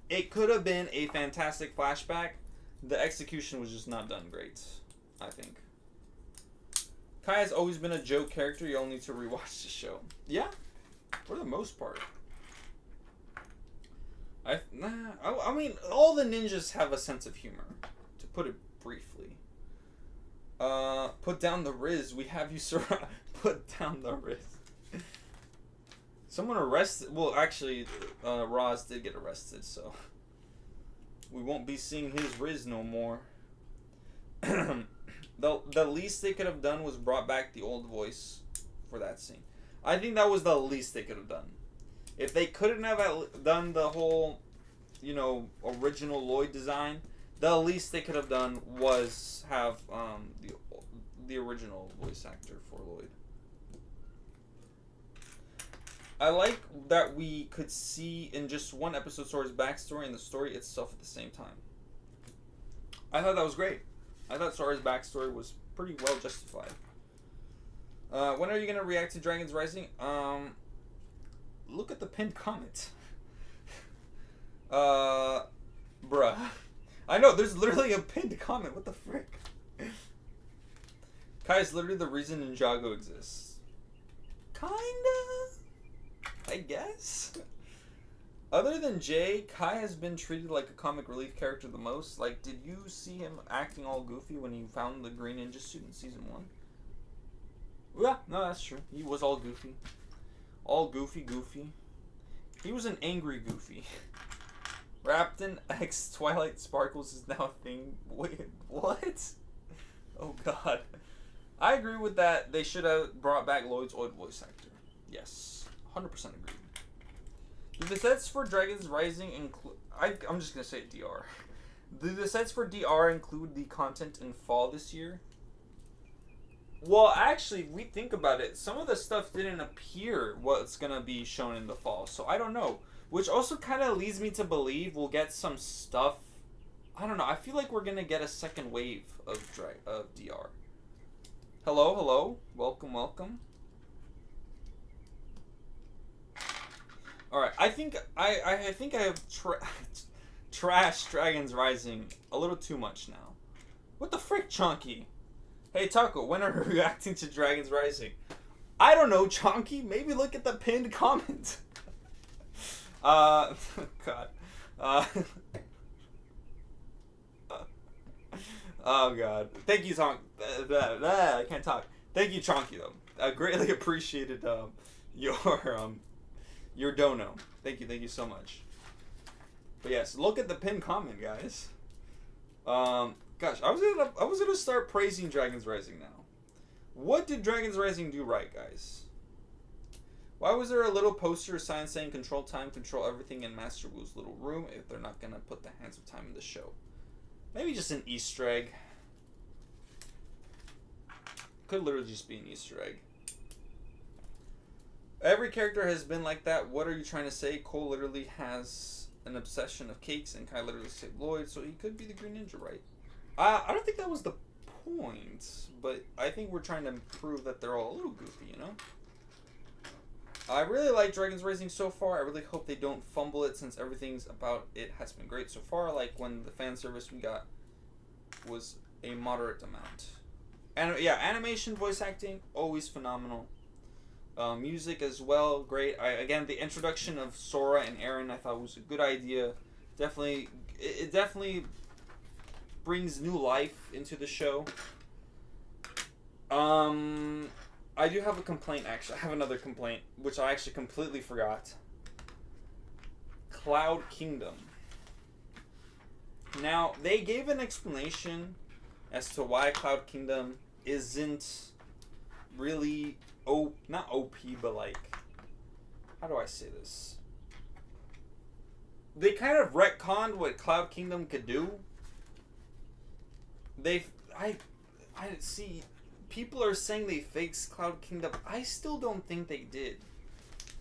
it could have been a fantastic flashback. The execution was just not done great, I think. Kai has always been a joke character. You'll need to rewatch the show. Yeah, for the most part. I mean, all the ninjas have a sense of humor, to put it briefly. Put down the Riz. We have you, sir. Put down the Riz. Someone arrested. Well, actually, Roz did get arrested, so we won't be seeing his Riz no more. The least they could have done was brought back the old voice for that scene. I think that was the least they could have done. If they couldn't have done the whole, original Lloyd design, the least they could have done was have the original voice actor for Lloyd. I like that we could see in just one episode Sora's backstory and the story itself at the same time. I thought that was great. I thought Sora's backstory was pretty well justified. When are you gonna react to Dragon's Rising? Look at the pinned comment. Bruh. I know, there's literally a pinned comment. What the frick? Kai is literally the reason Ninjago exists. Kinda? I guess? Other than Jay, Kai has been treated like a comic relief character the most. Like, did you see him acting all goofy when he found the green ninja suit in season 1? Yeah, no, that's true. He was all goofy. All goofy. He was an angry Goofy. Rapton X Twilight Sparkles is now a thing. Wait, what? Oh god. I agree with that. They should have brought back Lloyd's old voice actor. Yes, 100% agree. Do the sets for Dragon's Rising include... I'm just going to say DR. Do the sets for DR include the content in fall this year? Well, actually, if we think about it, some of the stuff didn't appear what's going to be shown in the fall. So I don't know. Which also kind of leads me to believe we'll get some stuff. I don't know. I feel like we're going to get a second wave of DR. Hello. Welcome. Alright, I think I have trashed Dragon's Rising a little too much now. What the frick, Chonky? Hey, Taco, when are we reacting to Dragon's Rising? I don't know, Chonky. Maybe look at the pinned comment. God. Oh, God. Thank you, Chonky. I can't talk. Thank you, Chonky, though. I greatly appreciated your dono. Thank you so much. But yes, look at the pinned comment, guys. Gosh, I was gonna start praising Dragon's Rising now. What did Dragon's Rising do right, guys? Why was there a little poster sign saying control time, control everything in Master Wu's little room if they're not gonna put the hands of time in the show? Maybe just an Easter egg. Could literally just be an Easter egg. Every character has been like that. What are you trying to say? Cole literally has an obsession of cakes, and Kai literally saved Lloyd, so he could be the Green Ninja, right? I don't think that was the point, but I think we're trying to prove that they're all a little goofy, you know? I really like Dragon's Rising so far. I really hope they don't fumble it, since everything's about it has been great so far. Like when the fan service we got was a moderate amount. And yeah, animation, voice acting, always phenomenal. Music as well, great. Again, the introduction of Sora and Aaron I thought was a good idea. It definitely brings new life into the show. I do have a complaint, actually. I have another complaint, which I actually completely forgot. Cloud Kingdom. Now, they gave an explanation as to why Cloud Kingdom isn't really... not OP, but like, how do I say this? They kind of retconned what Cloud Kingdom could do. I see, people are saying they fixed Cloud Kingdom. I still don't think they did.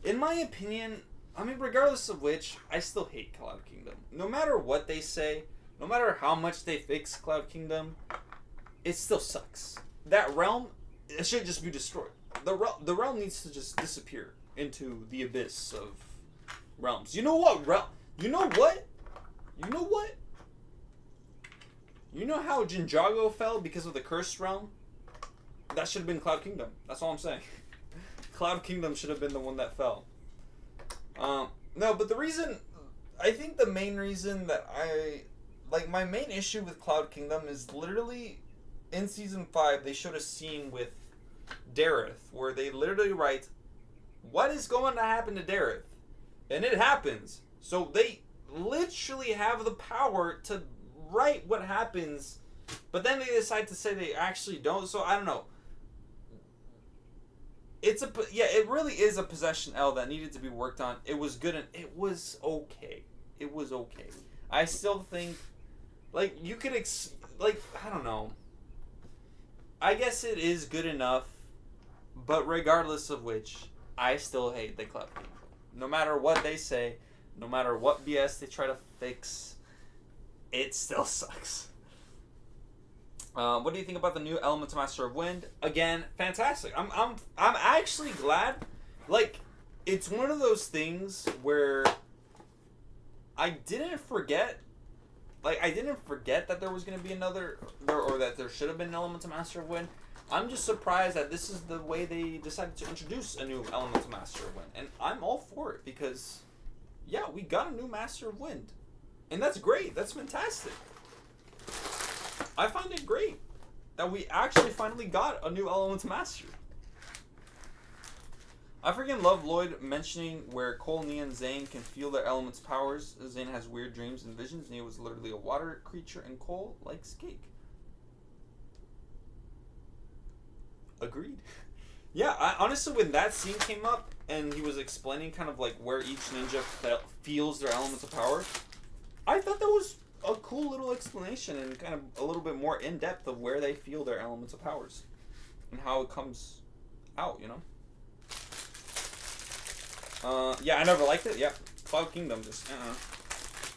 In my opinion, I mean, regardless of which, I still hate Cloud Kingdom. No matter what they say, no matter how much they fix Cloud Kingdom, it still sucks. That realm, it should just be destroyed. The realm needs to just disappear into the abyss of realms. You know what? You know what? You know how Ninjago fell because of the cursed realm? That should have been Cloud Kingdom. That's all I'm saying. Cloud Kingdom should have been the one that fell. No, but I think the main reason that my main issue with Cloud Kingdom is literally in Season 5, they showed a scene with Dareth, where they literally write, what is going to happen to Dareth? And it happens. So they literally have the power to write what happens, but then they decide to say they actually don't. So I don't know. yeah, it really is a possession L that needed to be worked on. It was good and it was okay. It was okay. I still think, like, you could like, I don't know. I guess it is good enough, but regardless of which, I still hate the Cloud Kingdom. No matter what they say, no matter what BS they try to fix, it still sucks. What do you think about the new Elemental Master of Wind? Again, fantastic. I'm actually glad. Like, it's one of those things where I didn't forget. Like, I didn't forget that there was going to be another, or that there should have been an Elemental Master of Wind. I'm just surprised that this is the way they decided to introduce a new Elemental Master of Wind. And I'm all for it because, yeah, we got a new Master of Wind. And that's great. That's fantastic. I find it great that we actually finally got a new Elemental Master. I freaking love Lloyd mentioning where Cole, Nia, and Zane can feel their element's powers. Zane has weird dreams and visions. Nia was literally a water creature, and Cole likes cake. Agreed. Yeah, honestly, when that scene came up and he was explaining kind of like where each ninja feels their elemental power, I thought that was a cool little explanation and kind of a little bit more in depth of where they feel their elemental powers and how it comes out, you know? Yeah, I never liked it. Yeah, Cloud Kingdom just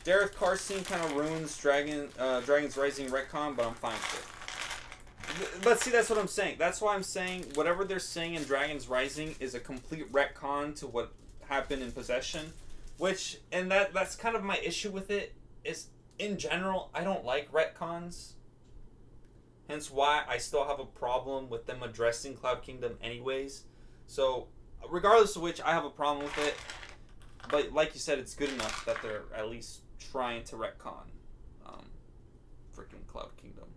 Dareth car scene kind of ruins Dragon's Rising retcon, but I'm fine with it. But see, that's what I'm saying. That's why I'm saying whatever they're saying in Dragon's Rising is a complete retcon to what happened in Possession, and that's kind of my issue with it. Is in general, I don't like retcons. Hence why I still have a problem with them addressing Cloud Kingdom anyways. So, regardless of which, I have a problem with it. But like you said, it's good enough that they're at least trying to retcon freaking Cloud Kingdom.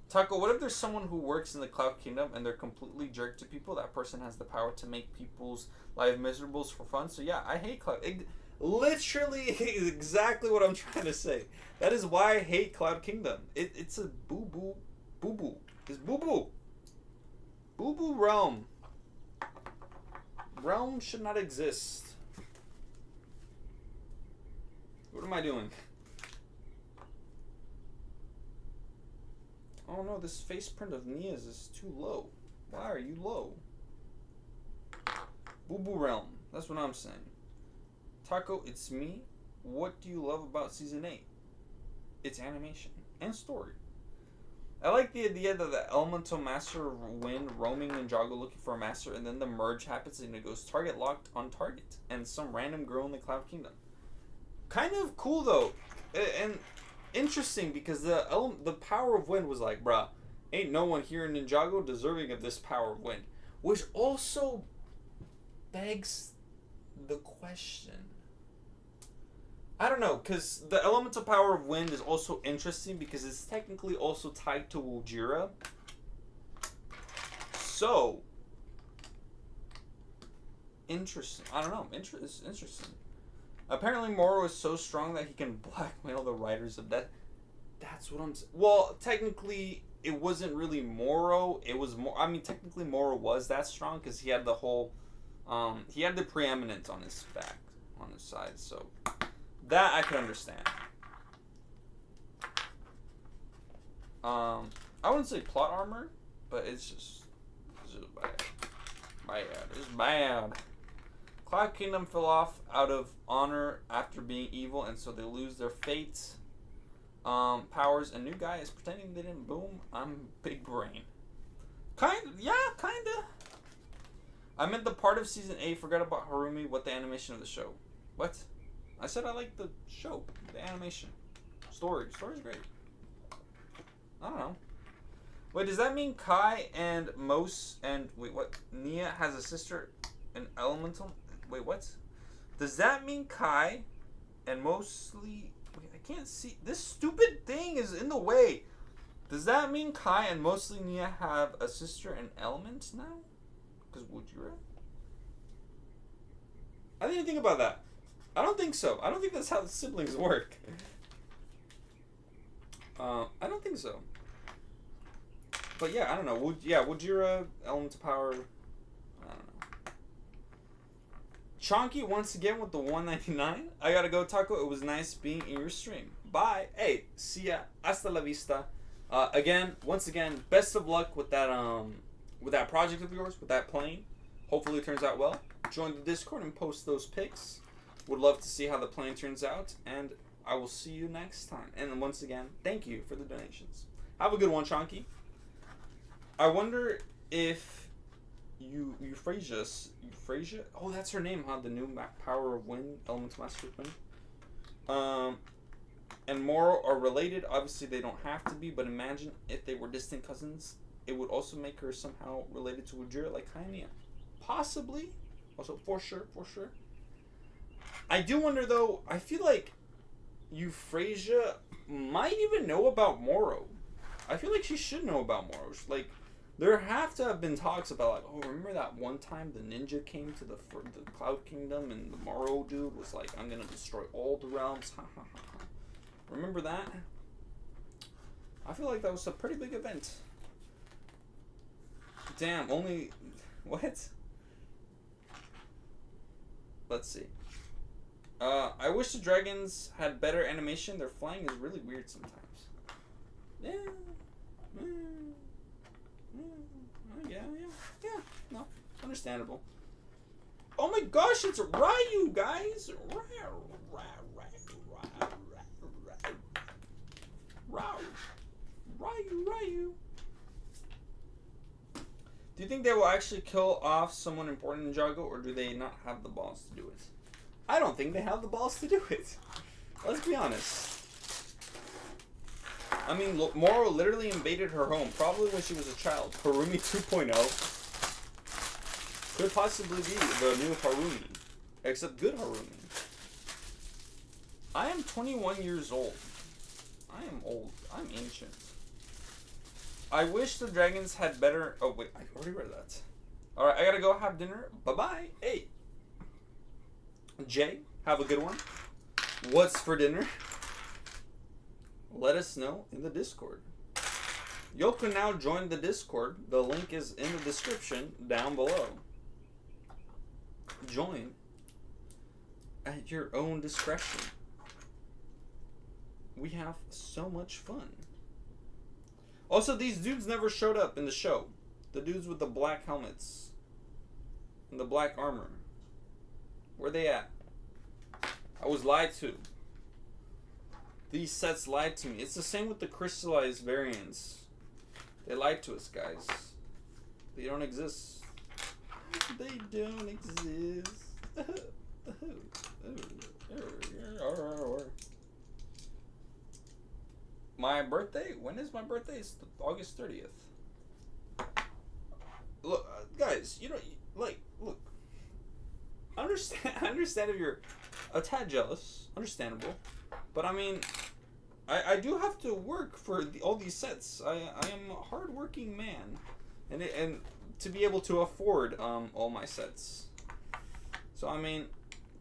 Taco, what if there's someone who works in the Cloud Kingdom and they're completely jerk to people? That person has the power to make people's life miserable for fun. So yeah, I hate Cloud. Literally exactly what I'm trying to say. That is why I hate Cloud Kingdom. It's a boo-boo. Boo-boo. It's boo-boo. Boo-boo realm. Realm should not exist. What am I doing? Oh no, this face print of Nia's is too low. Why are you low? Boo Boo Realm. That's what I'm saying. Taco, it's me. What do you love about Season 8? It's animation and story. I like the idea that the Elemental Master Wind roaming Ninjago looking for a master, and then the merge happens and it goes target locked on target, and some random girl in the Cloud Kingdom. Kind of cool though, and interesting because the power of wind was like, bruh, ain't no one here in Ninjago deserving of this power of wind, which also begs the question. I don't know, because the elemental power of wind is also interesting because it's technically also tied to Ujira. So, interesting. I don't know. It's interesting. Apparently, Moro is so strong that he can blackmail the Riders of Death. That's what I'm saying. Well, technically, it wasn't really Moro. It was more. I mean, technically, Moro was that strong because he had the whole. He had the preeminence on his back, on his side. So. That I can understand. I wouldn't say plot armor, but it's just bad. It's bad. Cloud Kingdom fell off out of honor after being evil, and so they lose their fate. Powers. A new guy is pretending they didn't boom. I'm big brain. Kinda. I meant the part of season 8. Forgot about Harumi. What the animation of the show? What? I said I like the show, the animation, story's great. I don't know. Wait, does that mean Kai and Nia has a sister, an elemental? Wait, what? Does that mean Kai and mostly? Wait, I can't see. This stupid thing is in the way. Does that mean Kai and mostly Nia have a sister and element now? Because Wujira? I didn't think about that. I don't think so. I don't think that's how the siblings work. I don't think so. But yeah, I don't know. Would Elemental Power... I don't know. Chonky once again with the 199. I gotta go, Taco. It was nice being in your stream. Bye. Hey, see ya. Hasta la vista. Once again, best of luck with that project of yours, with that plane. Hopefully it turns out well. Join the Discord and post those pics. Would love to see how the plane turns out, and I will see you next time. And once again, thank you for the donations. Have a good one, Chonky. I wonder if Euphrasia, oh, that's her name, huh? The new Power of Wind, Elemental Master of Wind. And Moro are related. Obviously, they don't have to be, but imagine if they were distant cousins. It would also make her somehow related to Ujira, like Haimia. Possibly. Also, for sure. I do wonder, though, I feel like Euphrasia might even know about Moro. I feel like she should know about Moro. Like, there have to have been talks about, like, oh, remember that one time the ninja came to the Cloud Kingdom and the Moro dude was like, I'm gonna destroy all the realms. Ha ha ha ha. Remember that? I feel like that was a pretty big event. Damn, only... What? Let's see. I wish the dragons had better animation. Their flying is really weird sometimes. Yeah. Yeah. No, understandable. Oh my gosh, it's Ryu, guys. Ryu. Do you think they will actually kill off someone important in Ninjago, or do they not have the balls to do it? I don't think they have the balls to do it. Let's be honest. I mean, Moro literally invaded her home, probably when she was a child. Harumi 2.0 could possibly be the new Harumi, except good Harumi. I am 21 years old. I am old. I'm ancient. I wish the dragons had better... Oh, wait. I already read that. Alright, I gotta go have dinner. Bye-bye. Hey. Jay, have a good one. What's for dinner? Let us know in the Discord. You can now join the Discord. The link is in the description down below. Join at your own discretion. We have so much fun. Also, these dudes never showed up in the show. The dudes with the black helmets and the black armor. Where they at? I was lied to. These sets lied to me. It's the same with the crystallized variants. They lied to us, guys. They don't exist. They don't exist. My birthday? When is my birthday? It's August 30th. Look, guys, you know, like, look. I understand if you're a tad jealous. Understandable. But I mean, I do have to work for all these sets. I am a hard-working man. And to be able to afford all my sets. So, I mean,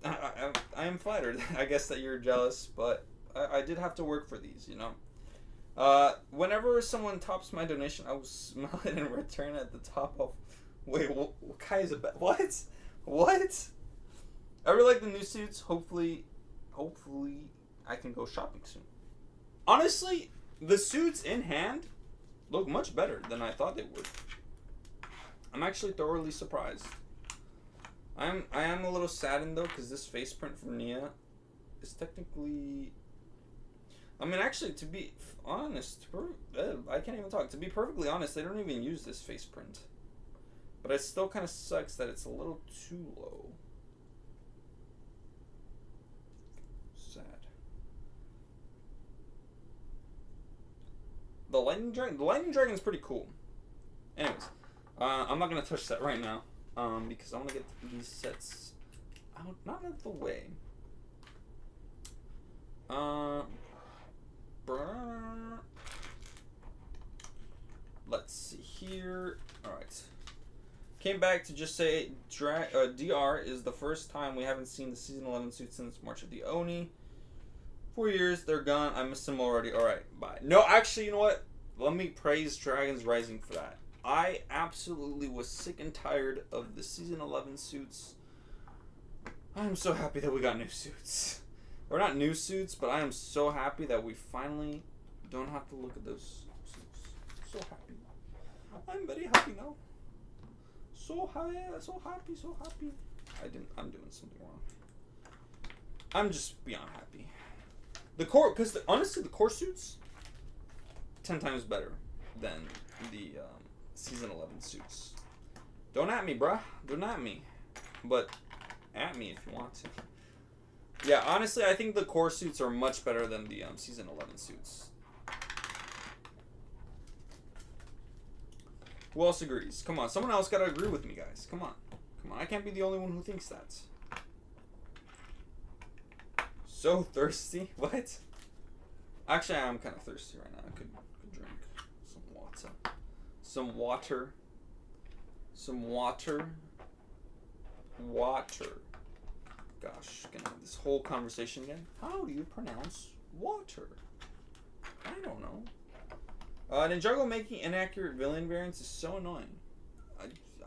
I am flattered, I guess, that you're jealous. But I did have to work for these, you know. Whenever someone tops my donation, I will smell it and return at the top of... Wait, what kind is it? What? What? I really like the new suits. Hopefully I can go shopping soon. Honestly, the suits in hand look much better than I thought they would. I'm actually thoroughly surprised. I am a little saddened though, because this face print from Nia is technically... I mean, actually, to be honest, I can't even talk. To be perfectly honest, they don't even use this face print. But it still kind of sucks that it's a little too low. Sad. The Lightning Dragon is pretty cool. Anyways, I'm not going to touch that right now. Because I want to get these sets out, not out of the way. Let's see here. Alright. Came back to just say DR is the first time we haven't seen the Season 11 suit since March of the Oni. 4 years, they're gone. I missed them already. Alright, bye. No, actually, you know what? let me praise Dragons Rising for that. I absolutely was sick and tired of the Season 11 suits. I am so happy that we got new suits. Or not new suits, but I am so happy that we finally don't have to look at those suits. So happy. I'm very happy now. So happy, so happy, so happy. I'm doing something wrong. I'm just beyond happy. The core, because honestly, the core suits 10 times better than the Season 11 suits. Don't at me, bruh. Don't at me. But at me if you want to. Yeah, honestly, I think the core suits are much better than the Season 11 suits. Who else agrees? Come on, someone else gotta agree with me, guys. Come on. Come on, I can't be the only one who thinks that. So thirsty? What? Actually, I am kind of thirsty right now. I could drink some water. Some water. Some water. Water. Gosh, gonna have this whole conversation again. How do you pronounce water? I don't know. Ninjago making inaccurate villain variants is so annoying.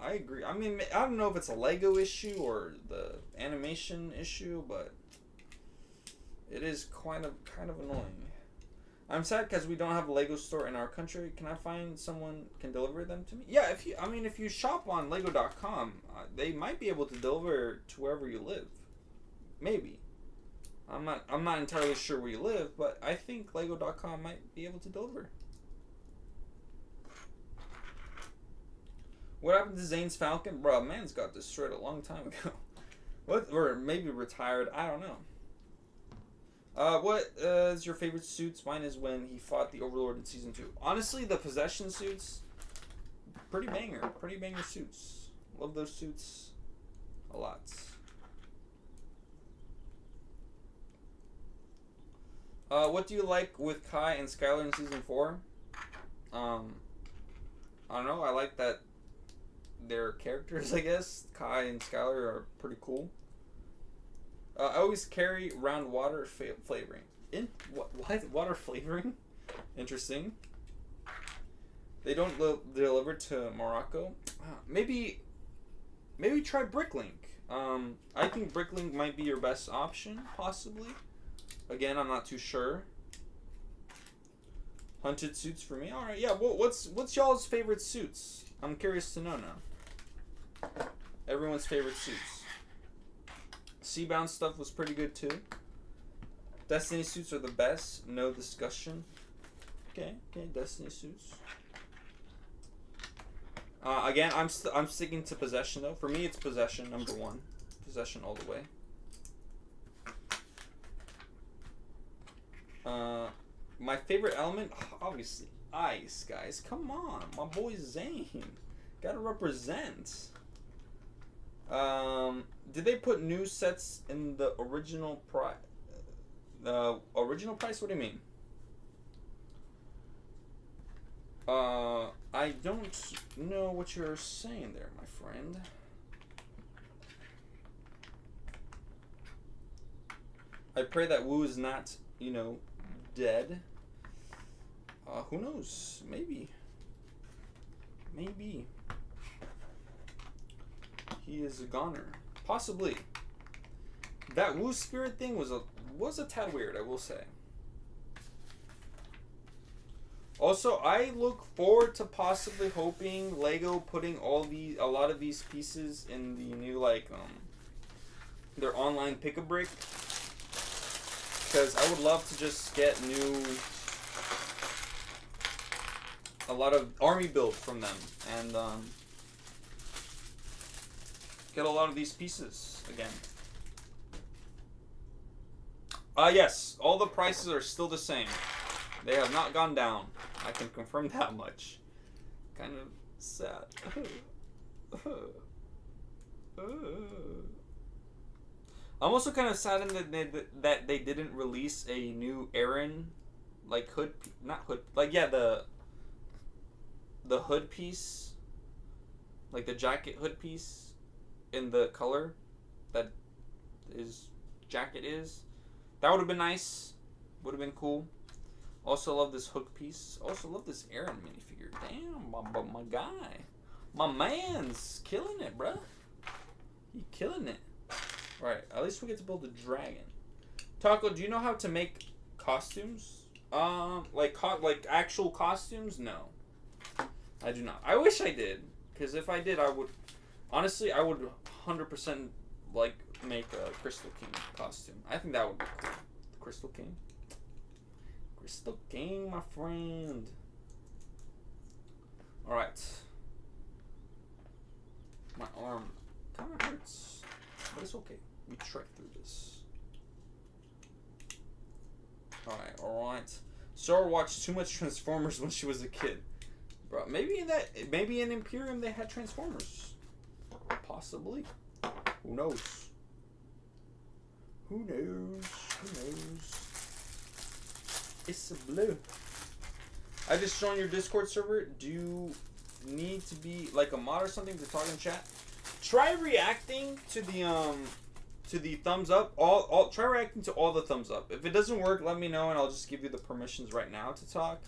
I agree. I mean, I don't know if it's a Lego issue or the animation issue, but it is kind of annoying. I'm sad because we don't have a Lego store in our country. Can I find someone can deliver them to me? Yeah, if you shop on Lego.com, they might be able to deliver to wherever you live. Maybe. I'm not entirely sure where you live, but I think Lego.com might be able to deliver. What happened to Zane's Falcon? Bro, man's got destroyed a long time ago. What? Or maybe retired. I don't know. What is your favorite suits? Mine is when he fought the Overlord in Season 2. Honestly, the Possession suits, pretty banger. Pretty banger suits. Love those suits a lot. What do you like with Kai and Skylar in Season 4? I don't know. I like that their characters, I guess. Kai and Skylar are pretty cool. I always carry around water flavoring. What? Water flavoring? Interesting. They don't deliver to Morocco. Maybe try Bricklink. I think Bricklink might be your best option, possibly. Again, I'm not too sure. Hunted suits for me. All right, yeah. Well, what's y'all's favorite suits? I'm curious to know now. Everyone's favorite suits. Seabound stuff was pretty good too. Destiny suits are the best. No discussion. Okay, Destiny suits. Again, I'm sticking to Possession though. For me, it's Possession number 1. Possession all the way. My favorite element, obviously, ice, guys. Come on, my boy Zane. Gotta represent. Did they put new sets in the original price? The original price? What do you mean? I don't know what you're saying there, my friend. I pray that Wu is not, dead. Who knows? Maybe. He is a goner. Possibly. That Wu spirit thing was a tad weird, I will say. Also, I look forward to possibly hoping Lego putting a lot of these pieces in the new their online pick-a-brick. Because I would love to just get a lot of army build from them and get a lot of these pieces again. Yes, all the prices are still the same. They have not gone down. I can confirm that much. Kind of sad. I'm also kind of saddened that they didn't release a new Aaron, hood, not hood, the hood piece, the jacket hood piece, in the color that his jacket is. That would have been nice. Would have been cool. Also love this hook piece. Also love this Aaron minifigure. Damn, my guy. My man's killing it, bruh. He killing it. Alright, at least we get to build a dragon. Taco, do you know how to make costumes? Like actual costumes? No. I do not. I wish I did. Because if I did, I would... Honestly, I would 100% like make a Crystal King costume. I think that would be cool. Crystal King. Crystal King, my friend. Alright. My arm kind of hurts, but it's okay. We trek through this. Alright. Sora watched too much Transformers when she was a kid. Bro, maybe in Imperium they had Transformers. Possibly. Who knows? Who knows? Who knows? It's a blue. I just joined your Discord server. Do you need to be like a mod or something to talk in chat? Try reacting to the thumbs up. Try reacting to all the thumbs up. If it doesn't work, let me know and I'll just give you the permissions right now to talk.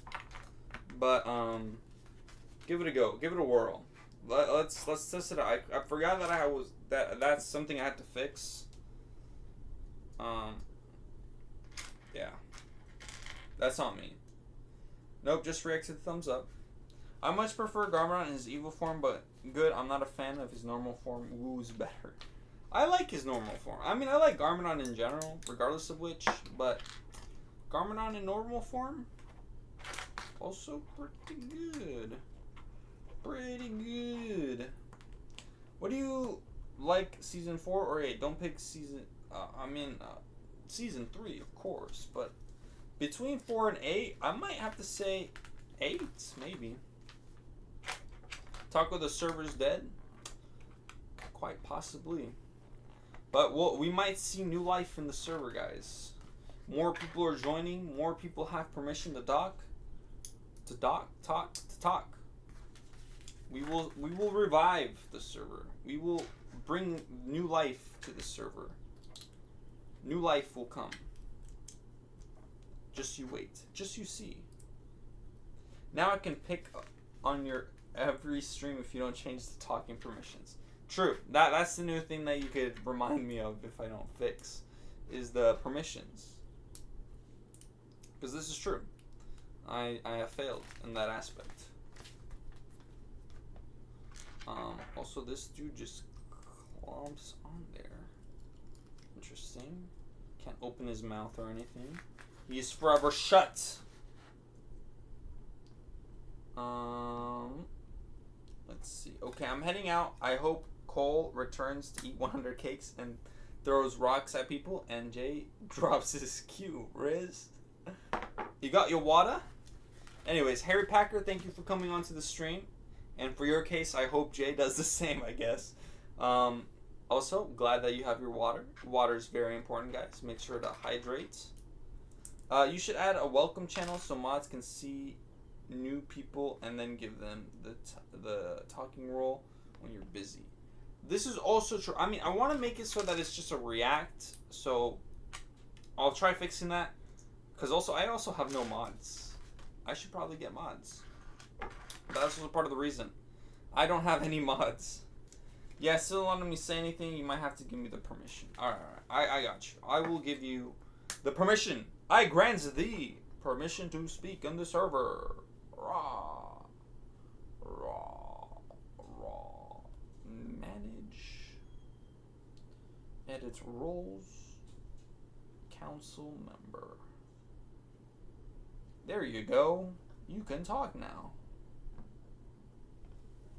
But give it a go. Give it a whirl. Let's test it out. I forgot that that's something I had to fix. Yeah. That's on me. Nope, just react to the thumbs up. I much prefer Garmadon in his evil form, but good. I'm not a fan of his normal form. Woo's better. I like his normal form. I mean, I like Garmadon in general, regardless of which, but Garmadon in normal form, also pretty good. Pretty good. What do you like, season 4 or 8? Don't pick season... season 3, of course, but between 4 and 8, I might have to say 8, maybe. Taco, the server's dead? Quite possibly. But we might see new life in the server, guys. More people are joining. More people have permission to talk. Talk. We will revive the server. We will bring new life to the server. New life will come. Just you wait. Just you see. Now I can pick on your every stream if you don't change the talking permissions. True. That's the new thing that you could remind me of if I don't fix, is the permissions. Because this is true. I have failed in that aspect. Also, this dude just clumps on there. Interesting. Can't open his mouth or anything. He's forever shut. Let's see. Okay, I'm heading out. I hope Cole returns to eat 100 cakes and throws rocks at people, and Jay drops his cue. Riz, you got your water? Anyways, Harry Packer, thank you for coming onto the stream. And for your case, I hope Jay does the same, I guess. Also, glad that you have your water. Water is very important, guys. Make sure to hydrate. You should add a welcome channel so mods can see new people and then give them the talking role when you're busy. This is also true. I mean, I want to make it so that it's just a react. So I'll try fixing that. Because I also have no mods. I should probably get mods. But that's also part of the reason. I don't have any mods. Yeah, still don't let me say anything. You might have to give me the permission. Alright. I got you. I will give you the permission. I grant thee permission to speak on the server. Raw. Manage. Edit roles. Council member. There you go. You can talk now.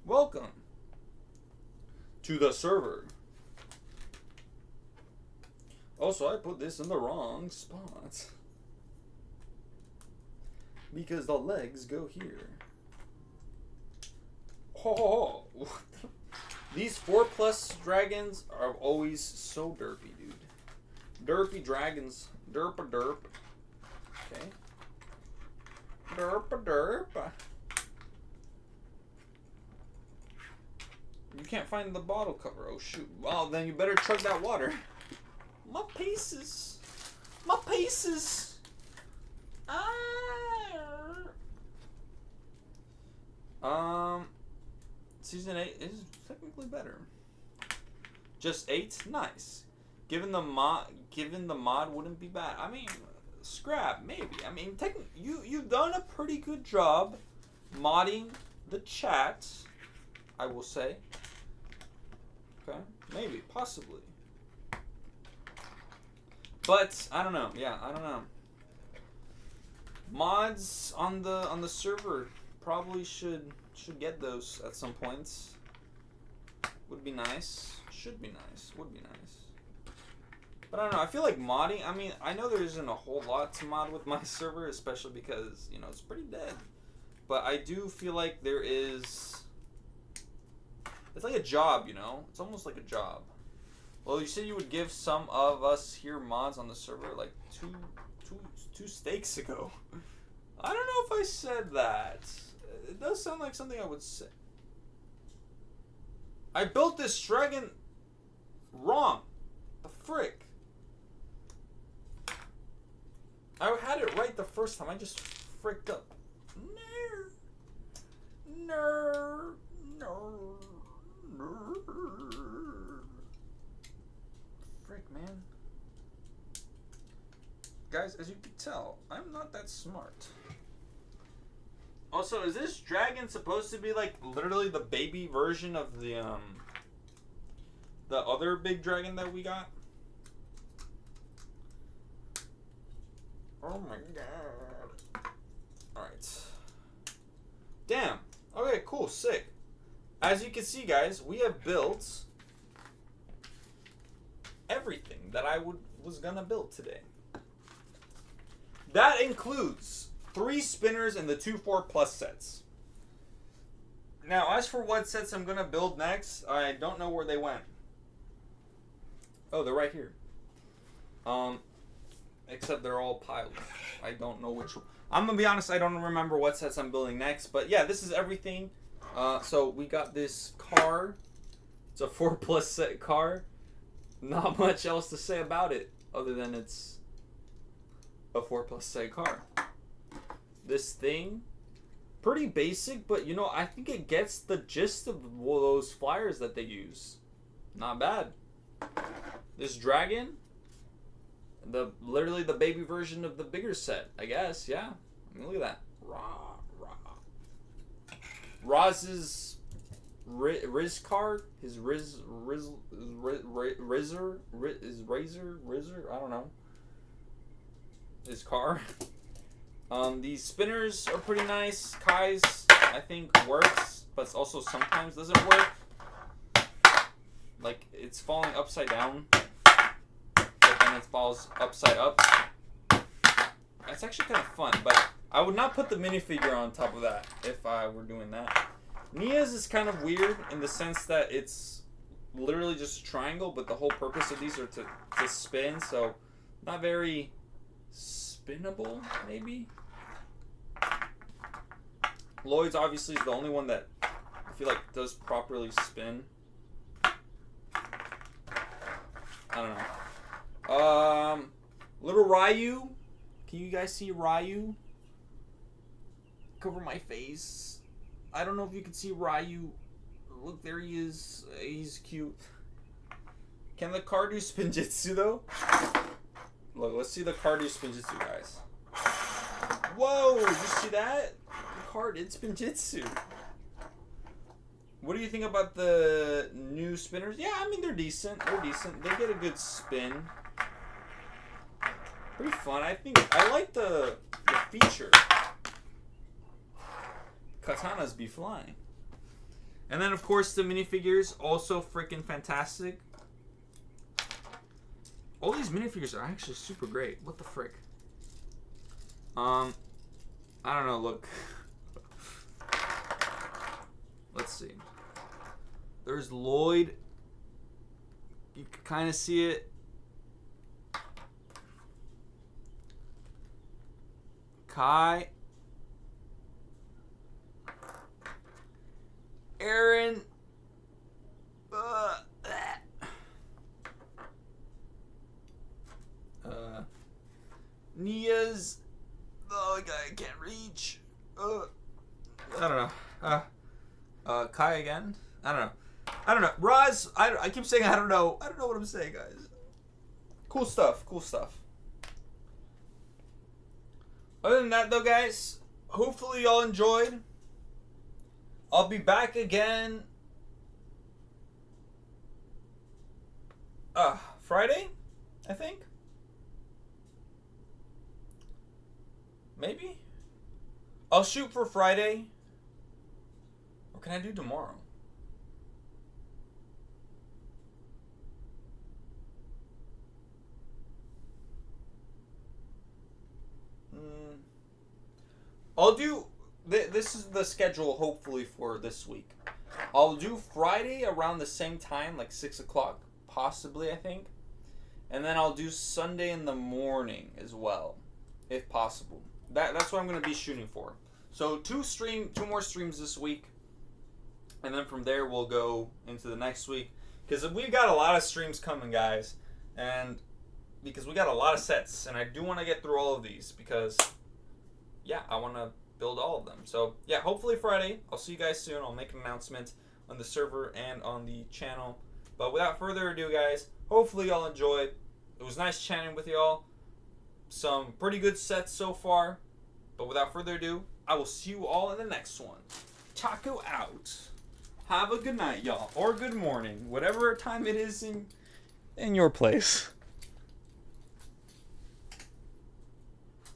Welcome to the server. Also, I put this in the wrong spot because the legs go here. Oh, these 4+ dragons are always so derpy, dude. Derpy dragons. Derpa derp. Okay. Derpa derp. You can't find the bottle cover. Oh, shoot. Well, then you better chug that water. My pieces. My pieces. Ah. Season 8 is technically better. Just 8, nice. Given the mod wouldn't be bad. I mean, scrap maybe. I mean, you've done a pretty good job modding the chat, I will say. Okay, maybe, possibly. But I don't know. Yeah, I don't know. Mods on the server probably should get those at some points. Would be nice. Should be nice. Would be nice. But I don't know. I feel like modding. I mean, I know there isn't a whole lot to mod with my server, especially because it's pretty dead. But I do feel like there is. It's like a job, It's almost like a job. Well, you said you would give some of us here mods on the server like two steaks ago. I don't know if I said that. It does sound like something I would say. I built this dragon wrong. The frick. I had it right the first time. I just fricked up. No. Frick, man. Guys, as you can tell, I'm not that smart. Also, is this dragon supposed to be like literally the baby version of the other big dragon that we got? Oh my god. Alright. Damn. Okay, cool, sick. As you can see, guys, we have built everything that I was gonna build today. That includes 3 spinners and the 2 4+ sets. Now, as for what sets I'm gonna build next, I don't know where they went. Oh, they're right here. Except they're all piled. I don't know which one. I'm gonna be honest, I don't remember what sets I'm building next. But yeah, this is everything. So we got this car. It's a 4+ set car. Not much else to say about it other than it's a 4+ set car. This thing, pretty basic, but I think it gets the gist of those flyers that they use. Not bad. This dragon, literally the baby version of the bigger set, I guess. Yeah. I mean, look at that. Roz's Riz card, his Razor, I don't know. His car. These spinners are pretty nice. Kai's, I think, works, but also sometimes doesn't work. Like, it's falling upside down, but then it falls upside up. That's actually kind of fun, but I would not put the minifigure on top of that if I were doing that. Nia's is kind of weird in the sense that it's literally just a triangle, but the whole purpose of these are to spin, so not very spinnable, maybe. Lloyd's obviously is the only one that I feel like does properly spin. I don't know. Little Ryu. Can you guys see Ryu? Cover my face. I don't know if you can see Ryu. Look, there he is. He's cute. Can the car do spinjitzu though? Look, let's see the car do spinjitzu, guys. Whoa, did you see that? The car did spinjitzu. What do you think about the new spinners? Yeah, I mean, they're decent. They're decent. They get a good spin. Pretty fun. I like the feature. Katanas be flying. And then, of course, the minifigures, also freaking fantastic. All these minifigures are actually super great. What the frick? I don't know, look. Let's see. There's Lloyd. You can kind of see it. Kai. Aaron. Nia's. Oh, God, I can't reach. I don't know. Kai again. I don't know. Roz, I keep saying I don't know. I don't know what I'm saying, guys. Cool stuff. Other than that, though, guys, hopefully y'all enjoyed. I'll be back again. Friday, I think. Maybe. I'll shoot for Friday. Or can I do tomorrow? I'll do. This is the schedule, hopefully, for this week. I'll do Friday around the same time, like 6 o'clock, possibly, I think. And then I'll do Sunday in the morning as well, if possible. That's what I'm going to be shooting for. So 2 more streams this week. And then from there, we'll go into the next week. Because we've got a lot of streams coming, guys. And because we got a lot of sets. And I do want to get through all of these. Because, yeah, I want to build all of them. So, yeah, hopefully Friday. I'll see you guys soon. I'll make an announcement on the server and on the channel. But without further ado, guys, hopefully y'all enjoyed. It was nice chatting with y'all. Some pretty good sets so far. But without further ado, I will see you all in the next one. Taco out. Have a good night, y'all. Or good morning. Whatever time it is in your place.